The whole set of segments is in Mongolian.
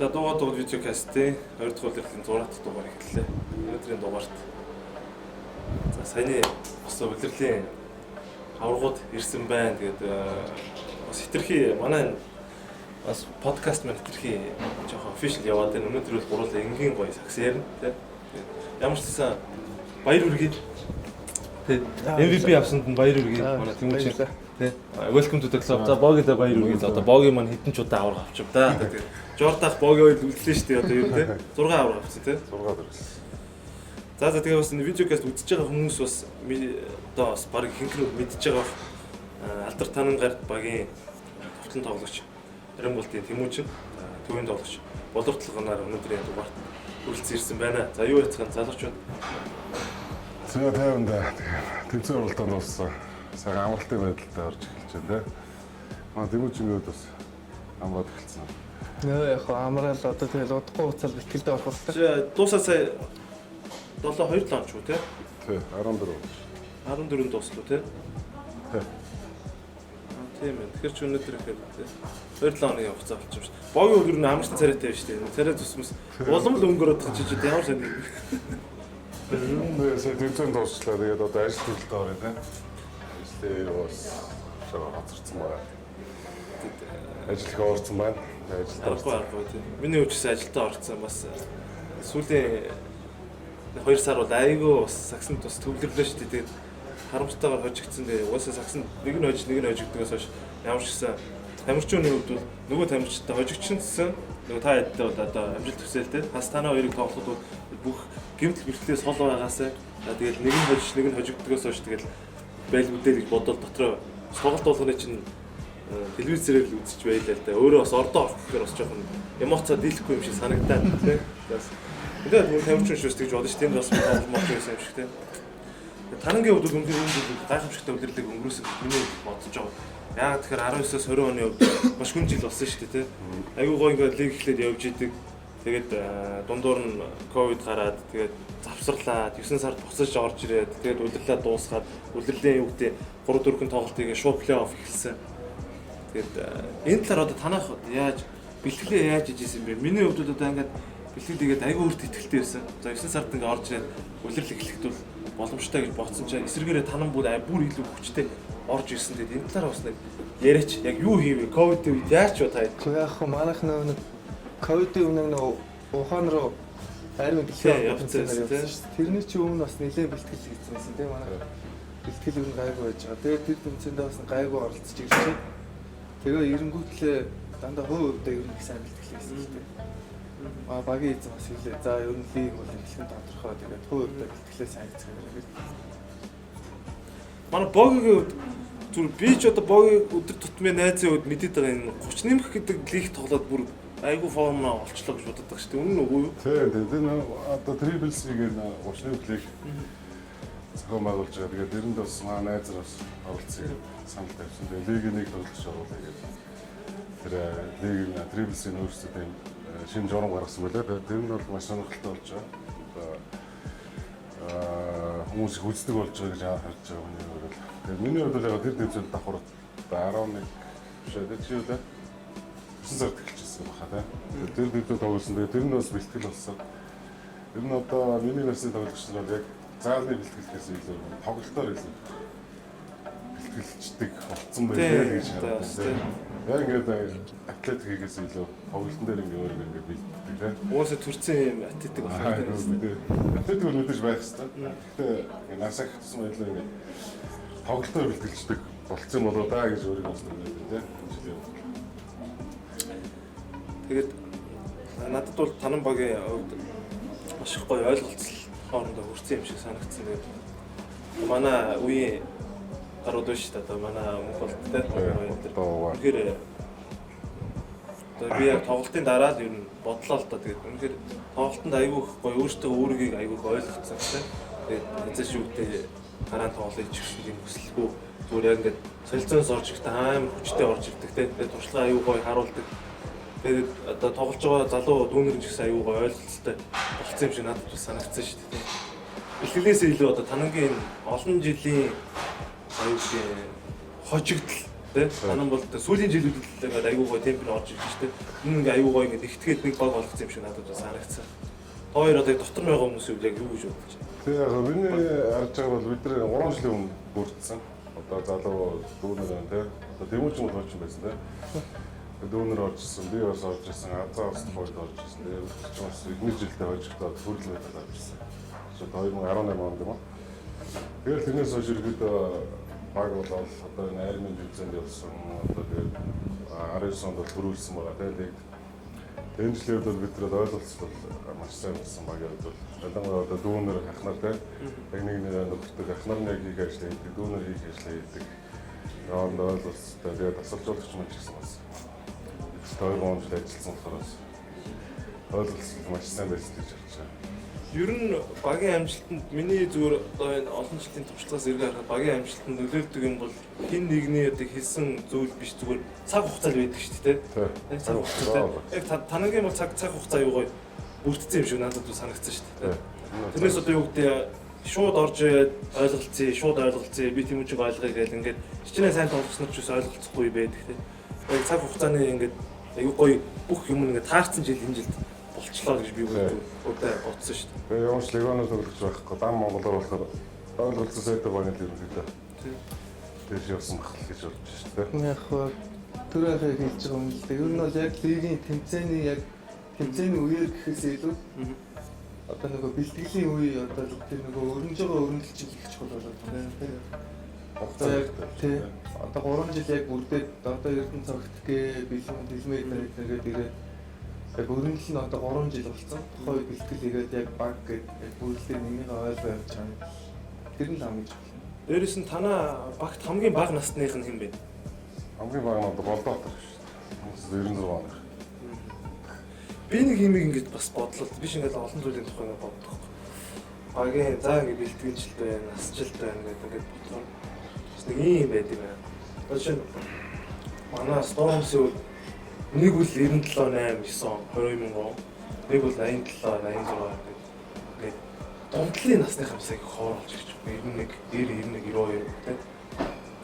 За дуугаад видеокастын 2 дахь удаагийн 6 дахь дугаар эхэллээ. Өнөөдрийн дугаарт за саяны бас удирдлагын аваргууд ирсэн байна. Тэгээд бас хитрхи манай бас подкаст маань хитрхи жоохон official яваад байна. Өнөөдөр бол гурлаа энгийн гоё сакс ярина тий. Ямар ч гэсэн баяр хүргэе. Тий. MVP авсанд нь баяр хүргэе. Манай Тэмүүч тий. Welcome to the club. За боогида баяр хүргэе. Одоо боги маань хэдэн ч удаа авраг авчих да. Тэгээд Жордах боги үед үлдлээ шүү дээ одоо юу тий. 6 авраг авчихсан тий. 6 авраг. За тэгээ бас энэ видеокаст үзэж байгаа хүмүүс бас одоо бас баг ихэнх мэдж байгаа алдар танан гарт багийн товтлон тоглогч Рамболтын Тэмүүч төвийн тоглогч боловтлогоноор өнөөдрийн дугаарт хүрэлцэн ирсэн байна. За юу яцхан залуучууд зөө тайванда тэмцээн уралдаанд болсон сайн амралтын байдалтай орж эхэлж байна тий. Маа Тэмүүч ингээд бас амраад эхэлсэн. Нөө яг амраал одоо тэгэл удахгүй хуцаар бэлтгэлдээ орох хэрэгтэй. Дуусаа сая 7-2 лонч уу тий? Тий 14. 14-нд дуслуу тий? Тий. Тийм ээ. Тэгэхээр ч өнөөдөр ихээр тий 2-7 хоногийн хугацаа болчих юм шүү. Богийн өдөр нь амарчтай царайтай байна шүү дээ. Царай тусмас улам л өнгөрөөд чижид ямар сайн юм. Энэ сая тэмцээн дуусчлаа. Тэгээд одоо ажил төлөлтөд орё тий. Ажлын бас хоцорсон байна. Ажил их орсон байна. Аргагүй тийм. Миний үчис ажилдаа орцсон бас сүүлийн 2 сар бол айгүй бас саксанд бас төвлөрлөө шүү дээ. Тэгээд харамжтайгаар хожигдсан. Тэгээд уусаа саксанд нэг нь хожигдгоос хойш ямар ч гэсэн тамирчууны хувьд бол нөгөө тамирчтай хожигдчихсан. Нөгөө та хэдтэй бол одоо амжилт төсөөлтэй. Бас танаа хоёрыг тоглоход бол бүх гэмтэл бэрхлээс хол байгаасаа тэгээд нэг нь хожигдгоос хойш тэгээд байлгуудээ гэж бодоод дотроо тоглолт болгоны чинь телевизээр л үзэж байлаа л да. Өөрөө бас ордоо орох гэхээр бас жоохон эмоцоо дийлэхгүй юм шиг санагдаад тийм. Бас тэгээд мөн тамирчин шүүс тэгж бодож тэнд бас мох байсан юм шиг тийм. Тарангийн хувьд үнэхээр энэ зүйл гайхамшигтай удирдлыг өнгөрөөсөн миний бодож байгаа. Яг тэгэхээр 19-оос 20 оны үед маш хүн жил болсон шүү дээ тийм. Аюу гоо ингээд лиг эхлээд явж идэг. Тэгээд дундуур нь ковид гараад тэгээд завсарлаад 9 сард буцаж орж ирээд тэгээд удирлаа дуусгаад удирдлийн юу гэдэг 3-4 тоглолтыг шууд плей-офф эхэлсэн. Тэгээд энэ талаар одоо танах яаж бэлтгэлээ яаж хийжсэн бэ? Миний хувьд одоо ингээд бэлтгэлээгээд аягүй өрт итгэлтэй байсан. За 9 сард ингээд орж ирээд улирал эхлэхэд бол боломжтой гэж бодсон чинь эсрэгээрээ танан бүр илүү хүчтэй орж ирсэн. Тэгээд энэ талаар бас нэг яриач яг юу хийвэ? Ковидын үед яаж ч таа. Гэхдээ яг манайх нэг ковидын өмнө Ухаан руу арим дэлхийн явсан шүү дээ. Тэрний чи өмнө бас нэлээд бэлтгэл хийсэн байсан тийм манай. Бэлтгэл өмнө гайгүй байж байгаа. Тэгээд тэр тэмцээндээ бас гайгүй оролцож ирсэн. Тэгээ эренгүүтлээ дандаа хөө өвдөө ер нь их сайн бэлтгэл хийсэн шүү дээ. Багийн эзэн бас хэлээ. За ер нь лиг бол эхлэн тодорхой. Тэгээд хөө өвдөө бэлтгэлээ сайн хийцгээе. Манай богийн үед зүр би ч одоо богийн өдөр тутмын найзын үед мэдээд байгаа энэ 30 нэмэх гэдэг лиг тоглоод бүр айгүй форма олчлоо гэж боддог шүү дээ. Үнэн үгүй юу? Тийм. Энэ одоо Triple-C-ийн 30 нэмэх лиг зохион байгуулж байгаа. Тэгээд эрэнд бас маа найзар бас оролцсон санал тавьсан. Тэгээд лигийн нэг тоглож оруулаа гэдэг. Тэр лигийн Triple-C-ийн өөрсдөө шинэ журам гаргасан байлаа. Тэр нь бол маш сонирхолтой болж байгаа. Хүмүүс их үздэг болж байгаа гэж харж байгаа хүний хувьд бол. Тэгээд миний хувьд бол яг тэр тэмцээнд давхар 11 биш үү чи юу лээ 9 сард эхэлчихсэн баха тий. Тэр тэмцээнд тоглосон. Тэгээд тэр нь бас бэлтгэл болсон. Тэр нь одоо миний версийн тоглогч нар яг заалны бэлтгэлээс илүү тоглолтоор илүү бэлтгэлчдэг болсон байлээ гэж харагдсан. Яг ингээд атлетикээс илүү тоглолтын дээр ингээд бэлтдэг тий. Уусаа төрсэн юм атлетик болох гэдэг. Атлетик бол мэдээж байх хэрэгтэй. Гэхдээ насаг тусам байлаа ингээд тоглолтоор бэлтгэлчдэг болцсон болоо даа гэж өөрийгөө бас нэгдэж тий. Тэгээд надад бол танан багийн хувьд маш их гоё ойлголцол хоорондоо хүрсэн юм шиг санагдсан. Тэгээд манай үеийн гарууд биш та одоо манай Монголд тэгэхээр одоо би яг тоглолтын дараа л ер нь бодлоо л та тэгээд үнэхээр тоглолтод аягүй их гоё өөрийгөө аягүй их ойлгоцсон тийм. Тэгээд эцэс шүүгтэй дараа нь тоглоё ч гэсэн юм хүсэлгүй зүгээр яг ингээд солилцоос орж ирэхдээ амар хүчтэй орж ирдэг тийм. Тэгээд туршлага аягүй гоё харуулдаг. Тэгээд одоо тоглож байгаа залуу дүүнэр ч гэсэн аягүй гоё ойлголцолтой болцсон юм шиг надад бас санагдсан шүү дээ. Бэлтгэлээс илүү одоо танангийн олон жилийн аюулгүй хожигдол Тэ танан бол сүүлийн жилүүд л аюу гой темп нь орж ирж штэ. Энэ ингээ аюу гой ингээ нэгтгэхэд нэг баг болгосон юм шиг надад бас санагдсан. Хоёр одоо дотор байгаа хүмүүс юу яг юу гэж бодож байна? Тэгээ яг миний харж байгаа бол бид нэр 3 жилийн өмнө бүрдсэн. Одоо залуу дүүнер байна те. Одоо Тэмүүжин бол хооч байсан те. Дүүнер оржсэн, би бас оржсэн, Азаа бас хойд оржсэн. Тэгээ бас эдгээр жилдээ хойжтой төрөл байдаг оржсэн. So 2018 онд юм аа. Тэгэл тэрнээс хойш ерөөдөө баг болоод одоо энэ армийн хэмжээнд явсан. Одоо тэгээд 19 онд бол төрүүлсэн байгаа. Тэгээд энэ жилээр бол бид нар ойлголцол маш сайн болсон баг яг бол. Ялангуяа одоо дүүнер ахнаар те. Яг нэг нөхөртөг ахнаар нэг хийх ажил хийдэг, дүүнер хийх ажил хийдэг. Яанд ойлголцолтой тэгээд тасалжуулагч мөн ч гэсэн бас. Тэр 2 жил ажилласан болохоор ойлголцол маш сайн байсан гэж харж байна. Ер нь багийн амжилтанд миний зүгээр одоо энэ олон жилийн туршлагаас эргээ харахад багийн амжилтанд нөлөөлдөг юм бол хин нэгний одоо хэлсэн зүйл биш зүгээр цаг хугацаа л байдаг шүү дээ. Яг цаг хугацаатай. Яг танагийн бол цаг хугацаа юу гоё бүрдсэн юм шиг надад санагдсан шүү дээ. Тэрнээс одоо юу гэдэг шууд орж ойлголцъя, би Тэмүүжиг ойлгоё гэл ингээд хичнээн сайн тоглосноор ч бас ойлголцохгүй байдаг те. Яг цаг хугацааны ингээд аюу гоё бүх юм ингээд таарсан жил энэ жилд болчлоо гэж би өдөө бодсон шүү дээ. Тэгээ ямар ч легоноос өгч байхгүй. Дан Монголоор болохоор ойлголцол сайтай байна л юм гэдэг. Тэгэж явсан бахал гэж бодож шүү дээ. Яг түрээхээ хэлж байгаа юм л да. Ер нь бол яг лигийн тэмцээний үеэр гэхээс илүү одоо нөгөө бэлтгэлийн үе одоо тэр нөгөө өрнөж байгаа өрнөлт чиглэх чухал болоод байна. Одоо яг тий одоо 3 жил яг бүрдээд одоо Эрдэнэ цагт гээ бэлмээ гэдэг ирээд яг өрнөл нь одоо 3 жил болсон. Тухайн үед бэлтгэл хийгээд яг баг гэдэг бүрэлдэхүүн нэмийг ойлгож явж байгаа. Тэр нь хамгийн чухал. Дээрээс нь танаа багт хамгийн бага насных нь хэн бэ? Хамгийн баг нь одоо Болдоотор шүү дээ. 96 он. Би нэг юм ингэж бас бодлоо. Биш ингээд олон зүйлийн тухай ингээд боддог. Багийн заа ингээд бэлтгэгчэлт байна, насжилт байна гэдэг бодлоо. Бас нэг юм байдаг байна. Одоо чинь манай Storms-ийн нэг үл 97, 8, 9, 2000 он. Нэг үл 87, 86 гэдэг. Дундлын насны хамсаг хооролж гэж 91, 90, 91, 92 гэдэг.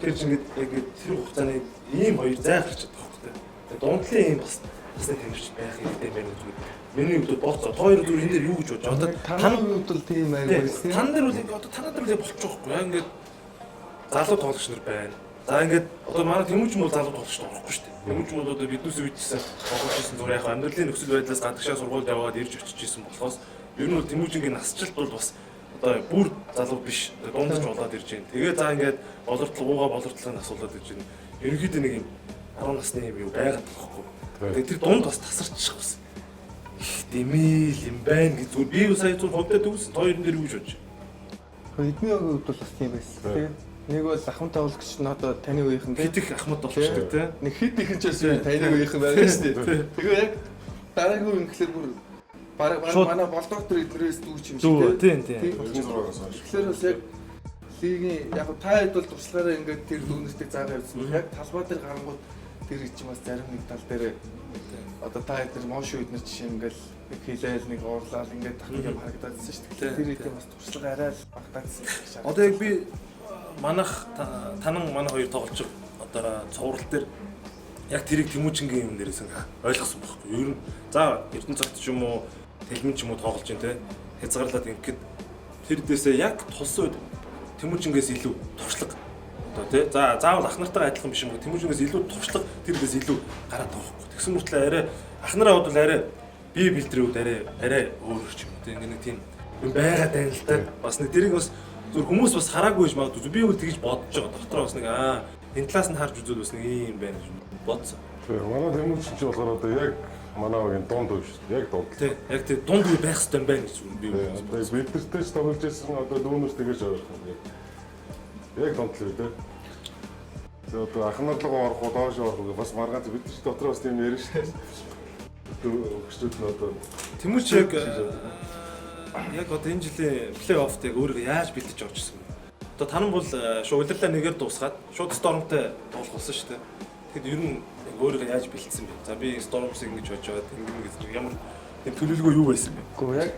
Тэр чинь ингээд тэр хугацааны ийм хоёр зай гарч чаддаг хөөхтэй. Тэгээд дундлын ийм бас насны тамирч байх хэрэгтэй байна гэж миний хувьд боцоо. Хоёр зүгээр энэ дээр юу гэж бодож байна? Одоо таны хувьд бол тийм аяг байсан. Тан дээр бол ингээд одоо танад дээр болчих жоохгүй. Яа ингээд залуу тоглогч нар байна. За ингээд одоо манай Тэмүүжин бол залуу тоглогч тоглохгүй шүү дээ. Тэмүүжин бол одоо биднээс үйдсэн тоглогчсэн зүгээр яг амьдралын нөхцөл байдлаас гадагшаа сургуульд яваад ирж очиж исэн болохоос ер нь бол Тэмүүжингийн насжилт бол бас одоо бүр залуу биш дундаж болоод ирж байна. Тэгээ за ингээд боловсролын асуулаад ирж байна. Ерөнхийдөө нэг юм 10 насны юм юу байгаад болохгүй. Тэгээ тэр дунд бас тасарчих бас. Дэмэл юм байна гэж зүгээр би сая зүгээр хогдоод өгсөн. Хоёр юм дээр юу гэж бодож байна? Эдний хувьд бол бас тийм байсан. Тэгээ нэг бол ахмад тоглогч нь одоо таны үеийнхэн хитэх ахмад болчихдог тийм. Нэг хит их ч бас таны үеийнхэн байгаа шүү дээ. Тэгээ яг дараагийн үе гэхэлэр бүр бараг манай Болдоотор эднэрээс дүүч юм шиг тийм. Тэгэхээр бас яг лигийн яг та хэд бол туршлагаараа ингээд тэр дүүнэртэй заагаа явуулсан. Яг талбай дээр гарангууд тэр ич бас зарим нэг тал дээр одоо та хэд мош үднэр жишээ ингээл нэг хилээл нэг уурлал ингээд тахыг юм харагдаадсэн шүү дээ. Тэр хэд бас туршлага арай л багтаадсан. Одоо яг би манайх танан манай хоёр тоглож одоо цуврал дээр яг тэрийг Тэмүүжингийн юм дээрээс ойлгосон байхгүй. Ер нь за Эрдэнэ цагт ч юм уу Тэлмэн ч юм уу тоглож байна те. Хязгаарлаад ингээд тэр дэсээ яг тулсан үед Тэмүүжингээс илүү туршлага одоо тий. За заавал ах нартайгаа адилхан биш юм уу? Тэмүүжингээс илүү туршлага тэр дэс илүү гараад байгаа байхгүй. Тэгсэн мөртлөө арай ах нараа бодвол арай бие бэлтрүүд арай өөр ч юм уу. Ингээ нэг тийм юм байгаад байна л да. Бас нэг тэрийг бас зүр хүмүүс бас хараагүй гэж магадгүй. Би үл тэгж бодож байгаа. Дотроо бас нэг энэ талаас нь харж үзвэл бас нэг юм байна гэж бодсон. Манай Тэмүүжин ч болохоор одоо яг манай багийн дунд үе шүү дээ. Яг дунд. Тий. Яг тий дунд үе байх хэрэгтэй байна гэж би бодсон. Бид нартэй ч тоглож байсан одоо дүүнers тэгэж ойлгох юм. Яг дунд л үү дээ. За одоо ахнарлага орох уу доош орох уу бас маргаан бид ч дотор бас тийм ярина шүү дээ. Өгчүүд нь одоо Тэмүүж яг одоо энэ жилийн плей-оффт яг өөрийгөө яаж бэлдэж авч ирсэн бэ? Одоо танан бол шууд удирлаа нэгээр дуусгаад шууд Storm-тай тоглох болсон шүү дээ. Тэгэхэд ер нь өөрийгөө яаж бэлдсэн бэ? За би Storm-ыг ингэж бодож байгаа ингэж ямар тийм төлөвлөгөө юу байсан бэ? Гэхдээ яг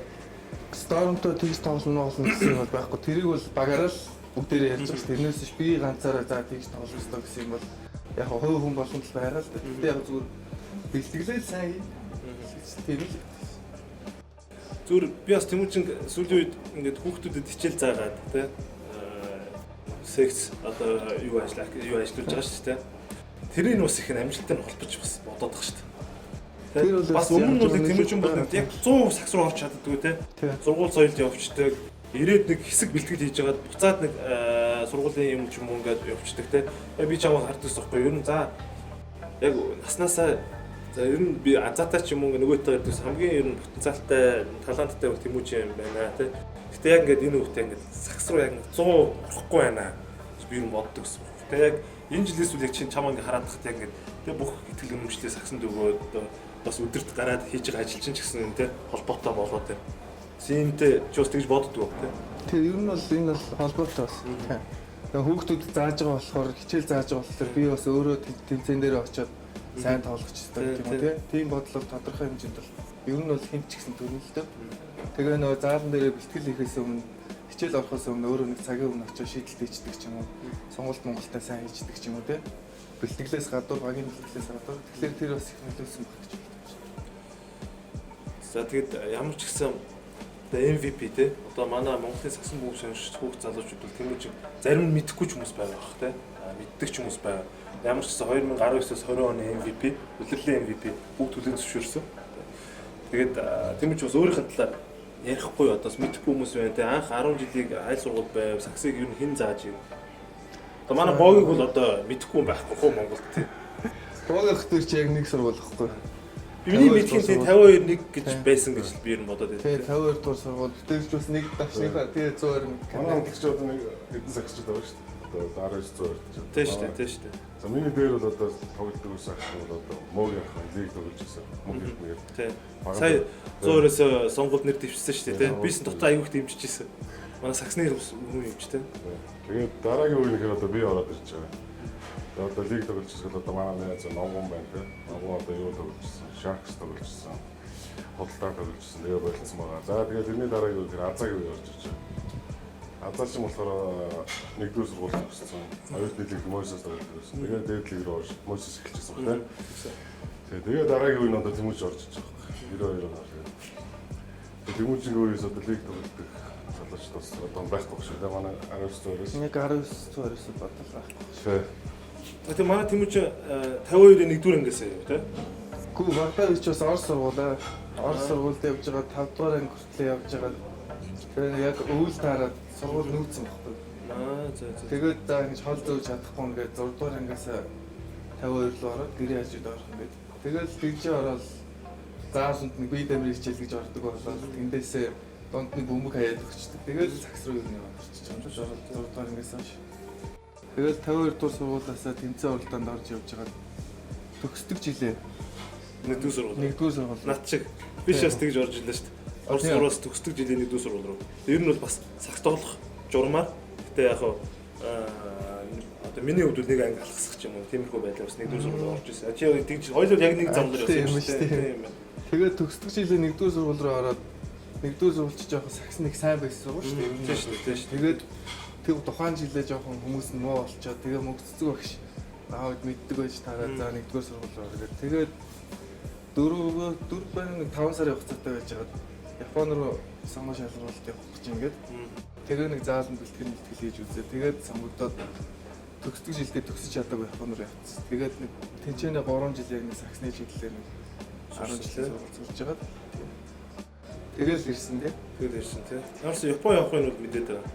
Storm-той тэгж тоглоно гэсэн юм бол байхгүй. Тэрийг бол багаараа л бүгдээрээ ярьж байгаа. Тэрнээс биш би ганцаараа за тэгж тоглох ёстой гэсэн юм бол яг хувь хүн болгонд л байгаа л да. Тэгтээ яг зүгээр бэлтгэлээ сайн тийм л. Зүгээр би бас Тэмүүжин сүүлийн үед ингээд хүүхдүүдэд хичээл заагаад тий секс одоо юу ажиллаж байгаа шүү дээ. Тэрийг бас их амжилттай нь холбож бас бодоод байгаа шүү дээ. Бас өмнө нь бол Тэмүүжин бол яг 100% сакс руу орч чаддгүй тий. Сургууль соёлд явчдаг. Ирээд нэг хэсэг бэлтгэл хийж байгаад буцаад нэг сургуулийн юм ч юм уу ингээд явцдаг тий. Би чамаа харддаг байхгүй. Ер нь за яг наснаасаа за ер нь би азаатай ч юм уу нөгөөтэй гэдэг хамгийн ер нь потенциалтай таланттай бол Тэмүүжин юм байна тий. Гэтэ яг ингээд энэ үгтэй ингээд сакс руу яг 100 орохгүй байна. Би ер нь боддог гэсэн. Тэгээ яг энэ жилээс үл яг чинь чамаа ингээд хараад тахт яг ингээд тэгээ бүх итгэл үнэмшлээ саксанд өгөөд бас өдөрт гараад хийж байгаа ажил чинь ч гэсэн тий холбоотой болоод тий. Синтэй ч бас тэгж боддгоо тий. Тэгээ ер нь бол энэ бол холбоотой бас. Тэгээ хүүхдүүд зааж байгаа болохоор хичээл зааж байгаа болохоор би бас өөрөө тэмцээн дээр очиод сайн тоглох хэрэгтэй юм тий. Тийм бодлоор тодорхой хэмжээнд бол ер нь бол хэмч гисэн төрөлтэй. Тэгээ нөгөө заалан дээрээ бэлтгэл хийхээс өмнө хичээл орохоос өмнө өөрөө нэг цагийн өмнө очиод шийдэлт хийдэг ч юм уу. Сонголт Монголтай сайн хийдэг ч юм уу тий. Бэлтгэлээс гадуур багийн бэлтгэлээс гадуур тэгэхээр тэр бас их нөлөөлсөн баг гэж бодож байна. За тэгэд ямар ч гэсэн MVP тий. Одоо манай Монголын сагсан бүгд сонирхч хүүхд залуучууд бол Тэмүүжин зарим нь мэдэхгүй ч хүмүүс байгаа бах тий. Мэддэг ч хүмүүс байгаа. Ямар ч гэсэн 2019-с 20 оны MVP, улирлын MVP бүгд төлөв зөвшөөрсөн. Тэгээд Тэмүүжин бас өөрийнх нь талаар ярихгүй одоо мэдэхгүй хүмүүс байна тий. Анх 10 жилиг айл сургууль байв. Саксыг ер нь хэн зааж ив. Одоо манай богийг бол одоо мэдэхгүй байхгүй хөө Монголд тий. Боогийнх төр чи яг нэг сургууль واخгүй. Миний мэдхийн тий 52 нэг гэж байсан гэж би ер нь бодоод байна. Тий 52 дугаар сургууль. Тэгж бас нэг давчныхаа тий 120 Манай удагч одоо нэг эдэн сагсчуд байгаа шүү дээ. Одоо 1900 тий шүү дээ. За миний дээр бол одоо тоглолтын үс ахх бол одоо Могийн лиг тоглож байсан. Могийн нэгээр. Тий. Сая 100-оос сонгуульд нэр дэвшсэн шүү дээ тий. Бис дотоо аягүй дэмжиж ирсэн. Манай саксны хүн юм ч тий. Тэгээд дараагийн үеийнхээр одоо би ороод ирж байгаа. Одоо лиг тоглож байгаа одоо манай найз Нонгон байна тий. Нонгон одоо юу тоглож байсан? Sharks тоглож байсан. Худалдаа тоглож байсан. Тэгээ болцсон байгаа. За тэгээд тэрний дараагийн үеийнхээр Азагийн үе орж ирж байгаа. Азаач юм болохоор нэгдүгээр сургууль төгссөн. Оюутны лиг Мойсес тоглож байсан. Тэгээд дээд лиг рүү орж Мойсес эхэлчихсэн байна тий. Тэгээд дараагийн үе нь одоо Тэмүүж орж ирж байгаа. 92 оноор. Тэмүүжин өөрөөс одоо лиг тоглодог залууч бас одоо байхгүй шүү дээ. Манай 19-өөс. Нэг 19-өөс бодлоо байхгүй. Тэгээ манай Тэмүүжин 52-ийн 1-р ангиас яваа тий. Гүү багтаа ич бас Орос сургуулаа. Орос сургуульд явж байгаа 5 дугаар анги хүртэл явж байгаа. Тэгээ яг өвөл таараад сургууль нүүцсэн багтаа. За. Тэгээд за ингэж хол зөөж чадахгүй ингээд 6 дугаар ангиас 52 руу ороод гэрээ хажууд орох юм гээд. Тэгэл тэгжээ ороод заасанд нэг бие дамир хичээл гэж ордог болоо. Тэндээсээ донд нэг бөмбөг хаяад өгчдөг. Тэгэл сакс руу юм орчих юм. 6 дугаар ангиас хойш. Тэгэл 52 дугаар сургуулиасаа тэмцээн уралдаанд орж явж байгаа. Төгсдөг жилээ. Нэгдүгээр сургууль. Над шиг бишээс тэгж орж ирлээ шүү дээ. Орос сургуулиас төгсдөг жилийн нэгдүгээр сургууль руу. Ер нь бол бас сакс тоглох журмаар. Гэтэ яг одоо миний хувьд нэг анги алхасах ч юм уу. Тиймэрхүү байдлаар бас нэгдүгээр сургууль орж ирсэн. Чи тэгж хоёул яг нэг зам дээр явсан шүү дээ. Тэгээд төгсдөг жилийн нэгдүгээр сургууль руу ороод нэгдүгээр сургууль ч жоохон сакс нэг сайн байсан сургууль шүү дээ. Тийм шүү дээ. Тэгээд тэг тухайн жилээ жоохон хүмүүс нь муу болчоо. Тэгээ мөгццөг багш. Наавд мэддэг байж тараад за нэгдүгээр сургууль руу ороод тэгээд 4 байна нэг 5 сарын хугацаатай байж байгаа. Япон руу сонгоо шалралт явах гэж ингээд. Тэгээ нэг зааланд бэлтгэл хийж үзээ. Тэгээд сонгогдоод төгсдөг жилдээ төгсөж чадаагүй Япон руу явцсан. Тэгээд нэг тэнцэнэ 3 жил яг нэг саксны чиглэлээр 10 жилээр сурч байгаа. Тэгэл ирсэн тий. Ямарс Япон явахын бол мэдээд байгаа.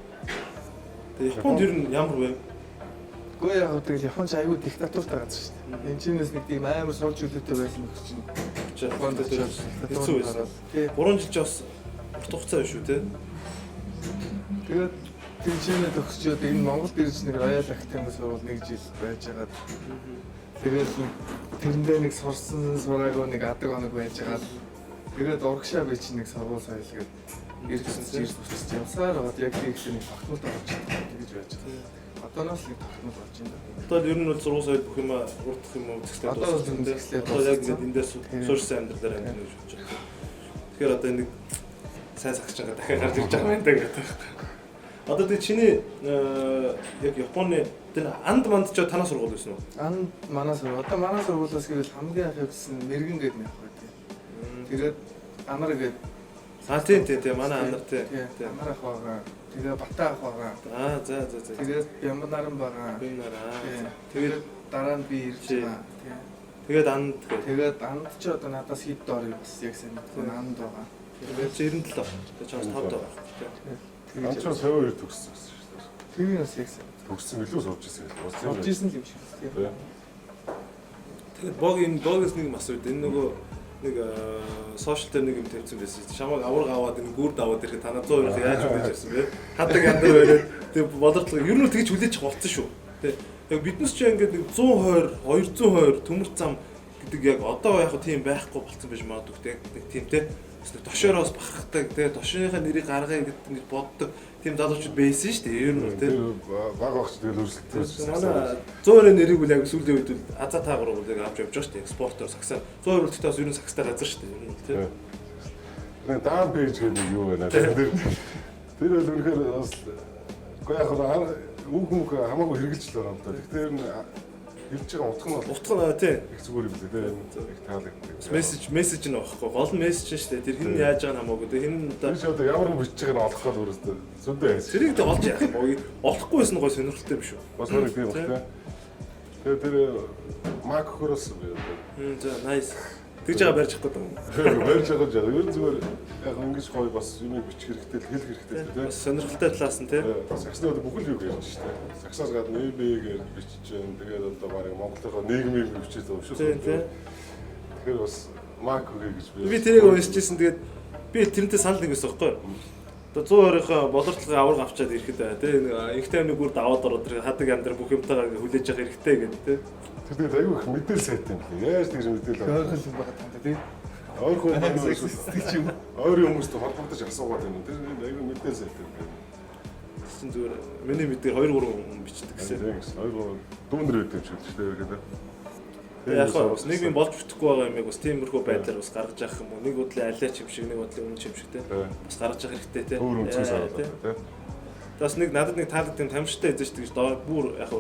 Тэгээ Японд ер нь ямар вэ? Гэхдээ яг тэгэл Японч аягүй диктатуртай газар шүү дээ. Энэ чинээс нэг тийм амар сурч үлээтэй байсан гэж чинь. Японд хэцүү байсан. Тий. 3 жил ч бас урт хугацаа биш үү те? Тэгээд тэнцэнэ төгсчөөд энэ Монголд ирж нэг Royal Academy сурвал 1 жил байж байгаа. Тэгээд тэрэндээ нэг сураагүй нэг адаг оног байж байгаа. Тэгээд урагшаа би чинь нэг сургууль соёл гээд ирсэн чинь явсаар бод яг тийх нэг тогтмол орж гэж байж байгаа. Одооноос нэг тогтмол болж байна. Одоо ер нь бол зургуун соёл бүх юм урдах юм уу зэгслээ дууссан. Одоо яг ингэ эндээс суурьсан амьдрал дээр амьд гэж бодож байна. Тэгэхээр одоо нэг сайн сагчгаа дахиад гарч ирж байгаа юм даа гэдэг. Одоо тэгээ чиний яг Японы тэр анд манд ч танаа сургууль байсан уу? Анд манай сургууль. Одоо манай сургуулиас гэвэл хамгийн анх явсан мэрэгэн гэдэг нэг байдаг. Тэгээд амар гэдэг. Тийм манай андар тийм. Амар ах байгаа. Тэгээд Батаа ах байгаа. За. Тэгээд Бямбан наран байгаа. Тэгээд дараа нь би ирж байгаа. Тэгээд анд. Тэгээд анд ч одоо надаас хэд доор юм бас яг сайн мэдгүй анд байгаа. Тэгээд 97. Тэгээд чамс 5 доо. Анд ч сая хоёр төгссөн гэсэн шүү дээ. Тэр бас яг сайн. Төгссөн илүү сууж ирсэн гэдэг. Сууж ирсэн л юм шиг байна. Тэгээд богоос нэг юм асууад энэ нөгөө нэг сошиал дээр нэг юм тавьсан байсан. Шамаг авраг аваад энэ гүрд аваад ирэхэд танаа 100 € яаж хүлээж авсан бэ? Хадаг яндар бариад тэг болордлого ер нь тэгж хүлээж болцсон шүү. Тэг яг биднес ч ингээд нэг 120 220 төмөр зам гэдэг яг одоо яг тийм байхгүй болцсон байж магадгүй тэг нэг тийм те. Тошоороос бахархдаг тэгээ тошооныхаа нэрийг гаргая гэдэг ингэж боддог тийм залуучууд байсан шүү дээ. Ер нь тийм баг багч тэгэл өрсөлдсөн. Манай 100 нэрийг үл яг сүүлийн үед үл аза таагаар үл яг авч явж байгаа шүү дээ. Экспортоор саксаар 100 үлдэхтэй бас ер нь саксаар газар шүү дээ. Ер нь тийм. Нэг даун пэйж гэдэг юу вэ? Тэр бол үнэхээр бас яг үг хамаагүй хэрэгжилж л байгаа юм да. Тэгэхээр хэлж байгаа утга нь утга нь тийм их зүгээр юм лээ тийм их таалагддаг. Мессеж нь байхгүй гол нь мессеж нь шүү дээ. Тэр хэн яаж байгаа нь хамаагүй. Тэр хэн одоо ямар бичиж байгааг нь олох гол өөрөөсөө зөндөө хайс. Тэрийг дэ олж яах юм. Олохгүй байсан гой сонирхолтой биш үү? Бас нэг тийм байна. Тэгээ тэр мак хөрөөс за nice. Тэгж байгаа барьж чадахгүй юм. Барьж байгаа жаа. Ер нь зүгээр яг ингэж гоё бас юм бичих хэрэгтэй л хэлэх хэрэгтэй тийм. Бас сонирхолтой талаас нь тийм. Саксны одоо бүхэл юу гэж шүү дээ. Саксаас гадна НБ-гээр бичиж जैन. Тэгээд одоо барыг Монголынхоо нийгмийг бичиж байгаа шүү дээ. Тэгэхээр бас мак хөрөө гэж би тэрийг уншижсэн. Тэгээд би тэрнтэй санал нэг байсан байхгүй юу? Одоо 100 € боловсролын авраг авчаад ирэхэд бай тийм. Их таймны гүрд аваад ороод тэр хадаг амдар бүх юмтайгаа хүлээж явах хэрэгтэй гэдэг тийм. Тэр тэгээд аюу их мэдээл сайт юм лээ. Яаж тэгж мэдээл авах. Ойрхон юм байна тань тийм. Ойрхон юм. Ойрын хүмүүстэй холбогдож асуугаад байна. Тэр аюу мэдээл сайт юм. Чин зүгээр миний мэдээ 2 3 хүн бичдэг гэсэн. 2 3 дүүнэр өгдөг юм шиг тийм гэдэг. Яг бас нэг юм болж бүтэхгүй байгаа юм яг бас тиймэрхүү байдлаар бас гаргаж явах юм уу? Нэг бодлын алиач юм шиг, нэг бодлын үнэн юм шиг тийм. Бас гаргаж явах хэрэгтэй тийм. Өөр үнцгээс аваад тийм. Бас нэг надад нэг таалагдсан тийм тамирчтай эзэж тэгж доор бүр яг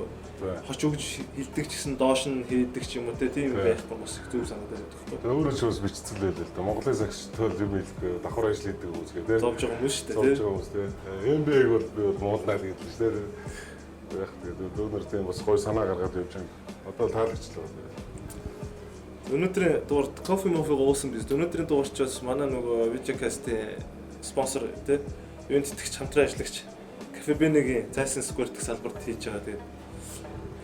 хоч өгж хилдэг ч гэсэн доош нь хийдэг ч юм уу тийм байхгүй бас их зүг санагдаад байна. Тэгээ өөрөө ч бас бичсэн байлээ л да. Монголын загш төр юм хэлдэг давхар ажил хийдэг үзгээ тийм. Зовж байгаа юм шүү дээ. Зовж байгаа хүмүүс тийм. МБ-г бол би бол Монголнаа л гэдэг шүү дээ. Яг тэгээд дүүнэр тийм бас гоё санаа гаргаад явж байгаа. Одоо таалагчлаа. Өнөөдрийн дуурд кофе мофиг уусан биз. Өнөөдрийн дуурчаас манай нөгөө Vidcast-ийн спонсор тийм. Юунд тэтгэж хамтран ажиллагч Кафебенегийн Зайсан Square дэх салбарт хийж байгаа. Тэгээд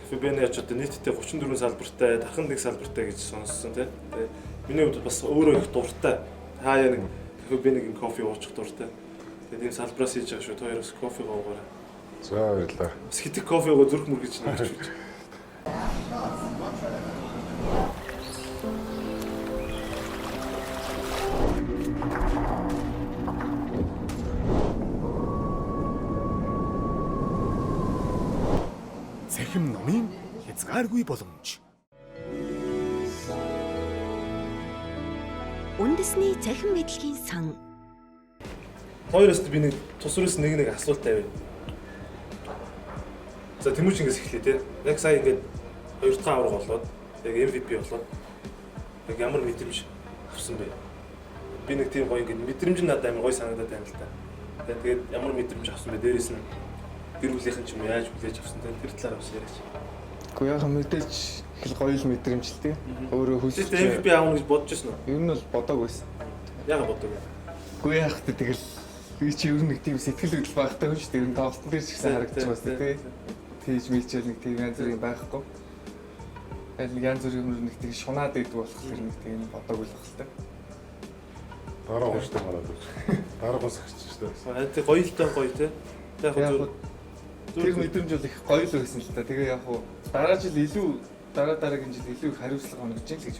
Кафебене ч одоо нийтдээ 34 салбартай, дархан нэг салбартай гэж сонссон тийм. Тэгээд миний хувьд бас өөрөө их дуртай. Хаяа нэг Кафебенегийн кофе уучих дуртай. Тэгээд энэ салбараас хийж байгаа шүү. Хоёроос кофе уугаарай. За баярлалаа. Бас хитэг кофе уугаа зүрх мөргөж нэмж үү. Цахим номын хязгааргүй боломж. Үндэсний цахим мэдлэгийн сан. Хоёроос би нэг тусраас нэг асуулт тавина. За Тэмүүж ингээс эхлэе те. Яг сая ингээд 2 дахь авраг болоод яг MVP болоод яг ямар мэдрэмж авсан бэ? Би нэг тийм гоё ингээд мэдрэмж надад амар гоё санагдаад байна л та. Тэгээд ямар мэдрэмж авсан бэ? Дээрээс нь гэр бүлийнхэн ч юм яаж хүлээж авсан тэр талаар бас яриач. Гэхдээ яг мэдээж их гоё л мэдрэмж л тийм. Өөрөө хүсэж MVP аавна гэж бодож байсан уу? Ер нь бол бодог байсан. Яагаад бодог вэ? Үгүй яах вэ тэгэл би чи ер нь нэг тийм сэтгэл хөдлөл багтай хүн ч тэр тоглолтын дээр ч гэсэн харагдаж байна тийм. Тийж мэлчэл нэг тийм янз бүрийн байхгүй. Аль янз бүрийн нэг тийм шунаад идэг болохоор нэг тийм бодог л багтай. Дараа ууштай манад үү. Дараа гос агч шүү дээ. Тэг гоё л тоо гоё те. Яг тэр мэдрэмж бол их гоё л байсан л та. Тэгээ яг хуу дараа жил илүү дараагийн жил илүү их хариуцлага хоногч юм л гэж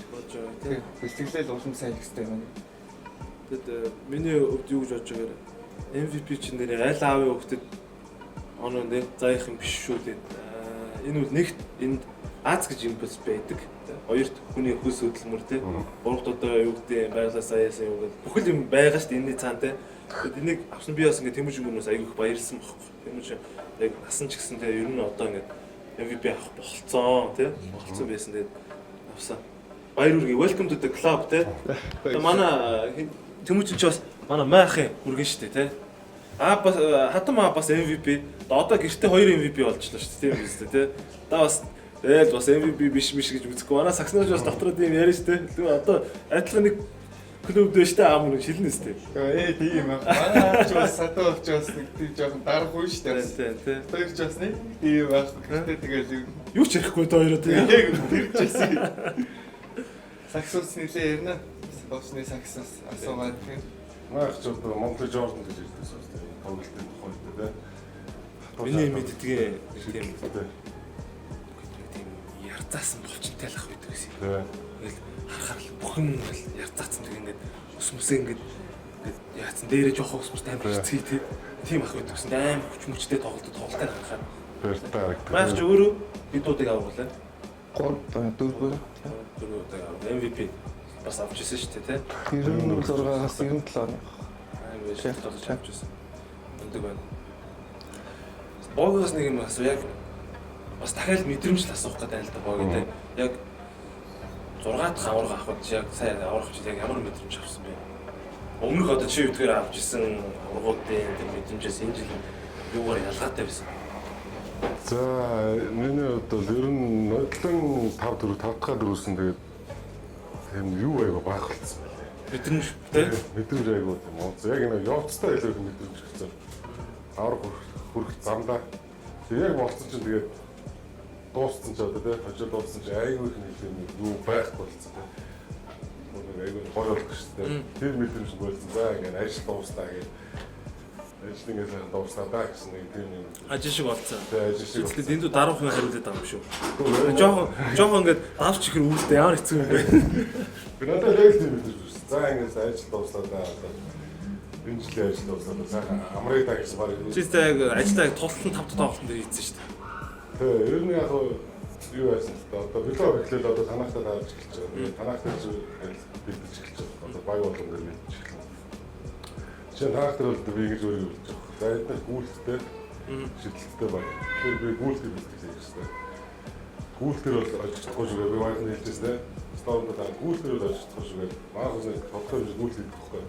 бодож байна. Тийм. Бэлтгэлэл улам сайн их хэрэгтэй юм. Тэгэд миний өвд юу гэж бодож байгаагаар MVP чинь нэр аль аавын хөвгөдөд оноо нэ заах юм биш шүү дээ. Энэ үл нэгт энд Аз гэж юм бас байдаг. Хоёрт хүний хөлс хөдөлмөр тий. Гуравт одоо юу гэдэг байгалаа саяасан юу гэдэг бүхэл юм байгаа шүү дээ энэний цаана тий. Тэгэд энийг авсан би бас ингээд Тэмүүжингүүнээс айгүйх баярлсан багхгүй. Тэмүүж яг насан ч гэсэн тий ер нь одоо ингээд MVP авах болцсон тий. Болцсон байсан тэгээд авсан. Баяр үргээ welcome to the club тий. Тэгээ манай Тэмүүжин ч бас манай майхын үргэн шүү дээ тий. Бас хатан бас MVP. Одоо гэртээ 2 MVP болчихлоо шүү дээ тийм үстэй тий. Та бас тэгэл бас MVP биш гэж үзэхгүй. Манай сакснаж бас дотроо тийм яриа шүү дээ. Тэгээ одоо адилхан нэг клуб дэвш тэ аамын шилнэ шүү дээ. Тийм аа. Манай ч бас сатууч бас нэг тийм жоохон дарахгүй шүү дээ. Тий. Тэр ч бас нэг тийм байх. Гэхдээ тэгэл Юу ч ярихгүй та хоёроо тий. яг тэр ч байсан. Саксус нэлээ ярина. Босны саксус асуугаад тийм. Маах ч одоо Монголын Жордан гэж ярьдаг шүү дээ. Тоглолтын тухайд тий. Миний мэддгээ тийм Тий. ярцаасан болчинтай л ах байдаг гэсэн. Тий. Ингээл харахаар л бүх юм ингээл ярцаасан тэг ингээд ус мөсөө ингээд яатсан дээрээ жоох ус мөстэй амар хэцгий тий. Тийм ах байдаг гэсэн. Амар хүч мөчтэй тоглолттой харахаар. Бэртээ харагдав. Маш ч өөрөө бидүүдийг авруулаа. 3 4 Дөрөвдөг MVP бас авч ирсэн шүү дээ тий. 96-аас 97 оны. Амар шийдэл болж авч ирсэн. Өндөг байна. Богоос нэг юм асуу яг бас дахиад мэдрэмж л асуух гэдэг л да богоо тий. Яг 6 дахь аварга авахд яг сайн аврах чи яг ямар мэдрэмж авсан бэ? Өмнөх одоо чи үдгээр авч ирсэн аврагуудын тэр мэдрэмжээс энэ жил юугаар ялгаатай байсан? За миний бодлоо ер нь нодлон 5 4 5 дахь дөрөвсөн тэгээд тийм юу айгаа баах болсон байлээ. Мэдрэмж тий. Мэдрэмж айгаа тийм уу. Яг нэг явцтай илүү их мэдрэмж гэсэн. Авраг хүрх замдаа. Тэг яг болсон чинь тэгээд дууссан ч одоо тий хожил дууссан чи айгаа их нэг юм юу байхгүй болсон тий. Айгаа гоё болох шүү дээ. Тэр мэдрэмж болсон. За ингээд ажил дуустаа гэдэг. Ажлын гэсэн дуустаа даа гэсэн нэг тийм юм. Ажил шиг болцсон. Тэг ажил шиг. Эцлээд энд 10% хариулдаг байгаа юм шүү. Жохон ингээд давч ихэр үүдтэй ямар хэцүү юм бэ? Би надад яг тийм мэдэрч байна. За ингэж ажил дуустаа даа. Энэ жилийн ажил дуустаа сайхан амрыг даа гэсэн баг. Чи яг ажиллаа тултан 5 тоглолтын дээр хийсэн шүү дээ. Тэг ер нь яг юу байсан л да. Одоо билүү эхлээд одоо танахтаа тааж эхэлж байгаа. Танахтаа зүйл бэлдэж эхэлж байгаа. Одоо бай болгон дээр бэлдэж эхэлж байгаа. Чинь танахтаа бол би ингэж өөрөө бэлдэж байгаа. За эдгээр гүйлттэй шидэлттэй баг. Тэгэхээр би гүйлтийг бэлдэж хэрэгтэй. Гүйлтэр бол очихдаггүй шүү. Би баян хэлжсэн дээ. Стормд гүйлтэр бол очихдаггүй шүү. Маахс нэг тодорхой хэмжээ гүйлт хийх байхгүй.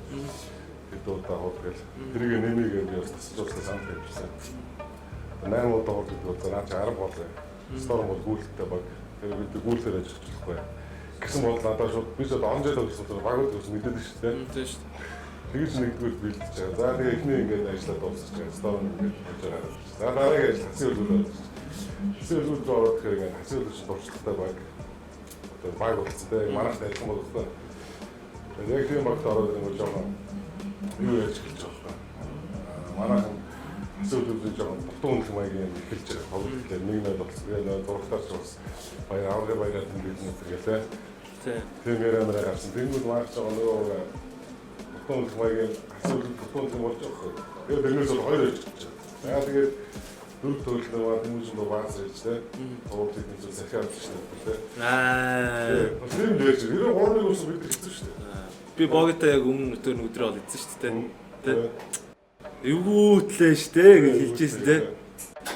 Хэд удаа хол гэл. Тэрийг нэмийгээ би бас тасч уусан санал тавьчихсан. 8 удаа хол гэдэг бол наач 10 болоо. Сторм бол гүйлттэй баг. Тэр бид гүйлтээр ажиллахгүй. Гэсэн бол надад шууд би ч одоо он жил гэсэн чинь багууд гэсэн мэдээд шүү дээ. Тийм шүү. Тэгж нэгдүгээр бэлдэж байгаа. За тэгээ эхний ингээд ажиллаад дуусчих гэж сторм ингээд хийж байгаа. За дараагийн ажил хасыг үлдээ. Хасыг үлдээ ороод тэгэхээр ингээд хасыг үлдээ дуршлагтай баг. Одоо баг болсон дээ. Манайх ажиллах юм болохгүй. Тэгээд яг тийм багт ороод ингээд жоохон юу яаж эхэлж байгаа юм. Манайхан хасыг үлдээ жоохон дутуу үнэлэх маягийн эхэлж байгаа. Тоглолтоор нэг нөл болсон. Тэгээд зургатаар ч бас баяр авраг баяраар тэмдэглэн үтэргэлээ. Тийм ярамаар гарсан. Тэнгүүд маарч байгаа нөгөө тутун маягийн хасыг тутун болж байгаа. Тэгээд тэрнээс бол хоёр ажиж байгаа. Аа тэгээд дөрөв төлөвлөлөө маа хүмүүст баас хийж тэ. Туур техник зүйл захиа авчих шүү дээ. Тийм лээж. Тэр хоорны ус бид хэлсэн шүү дээ. Би боготой яг өмнө өдрөө бол эзэн шүү дээ. Тэ. Эвгүй тлээ штэ гэж хэлжсэн тэ.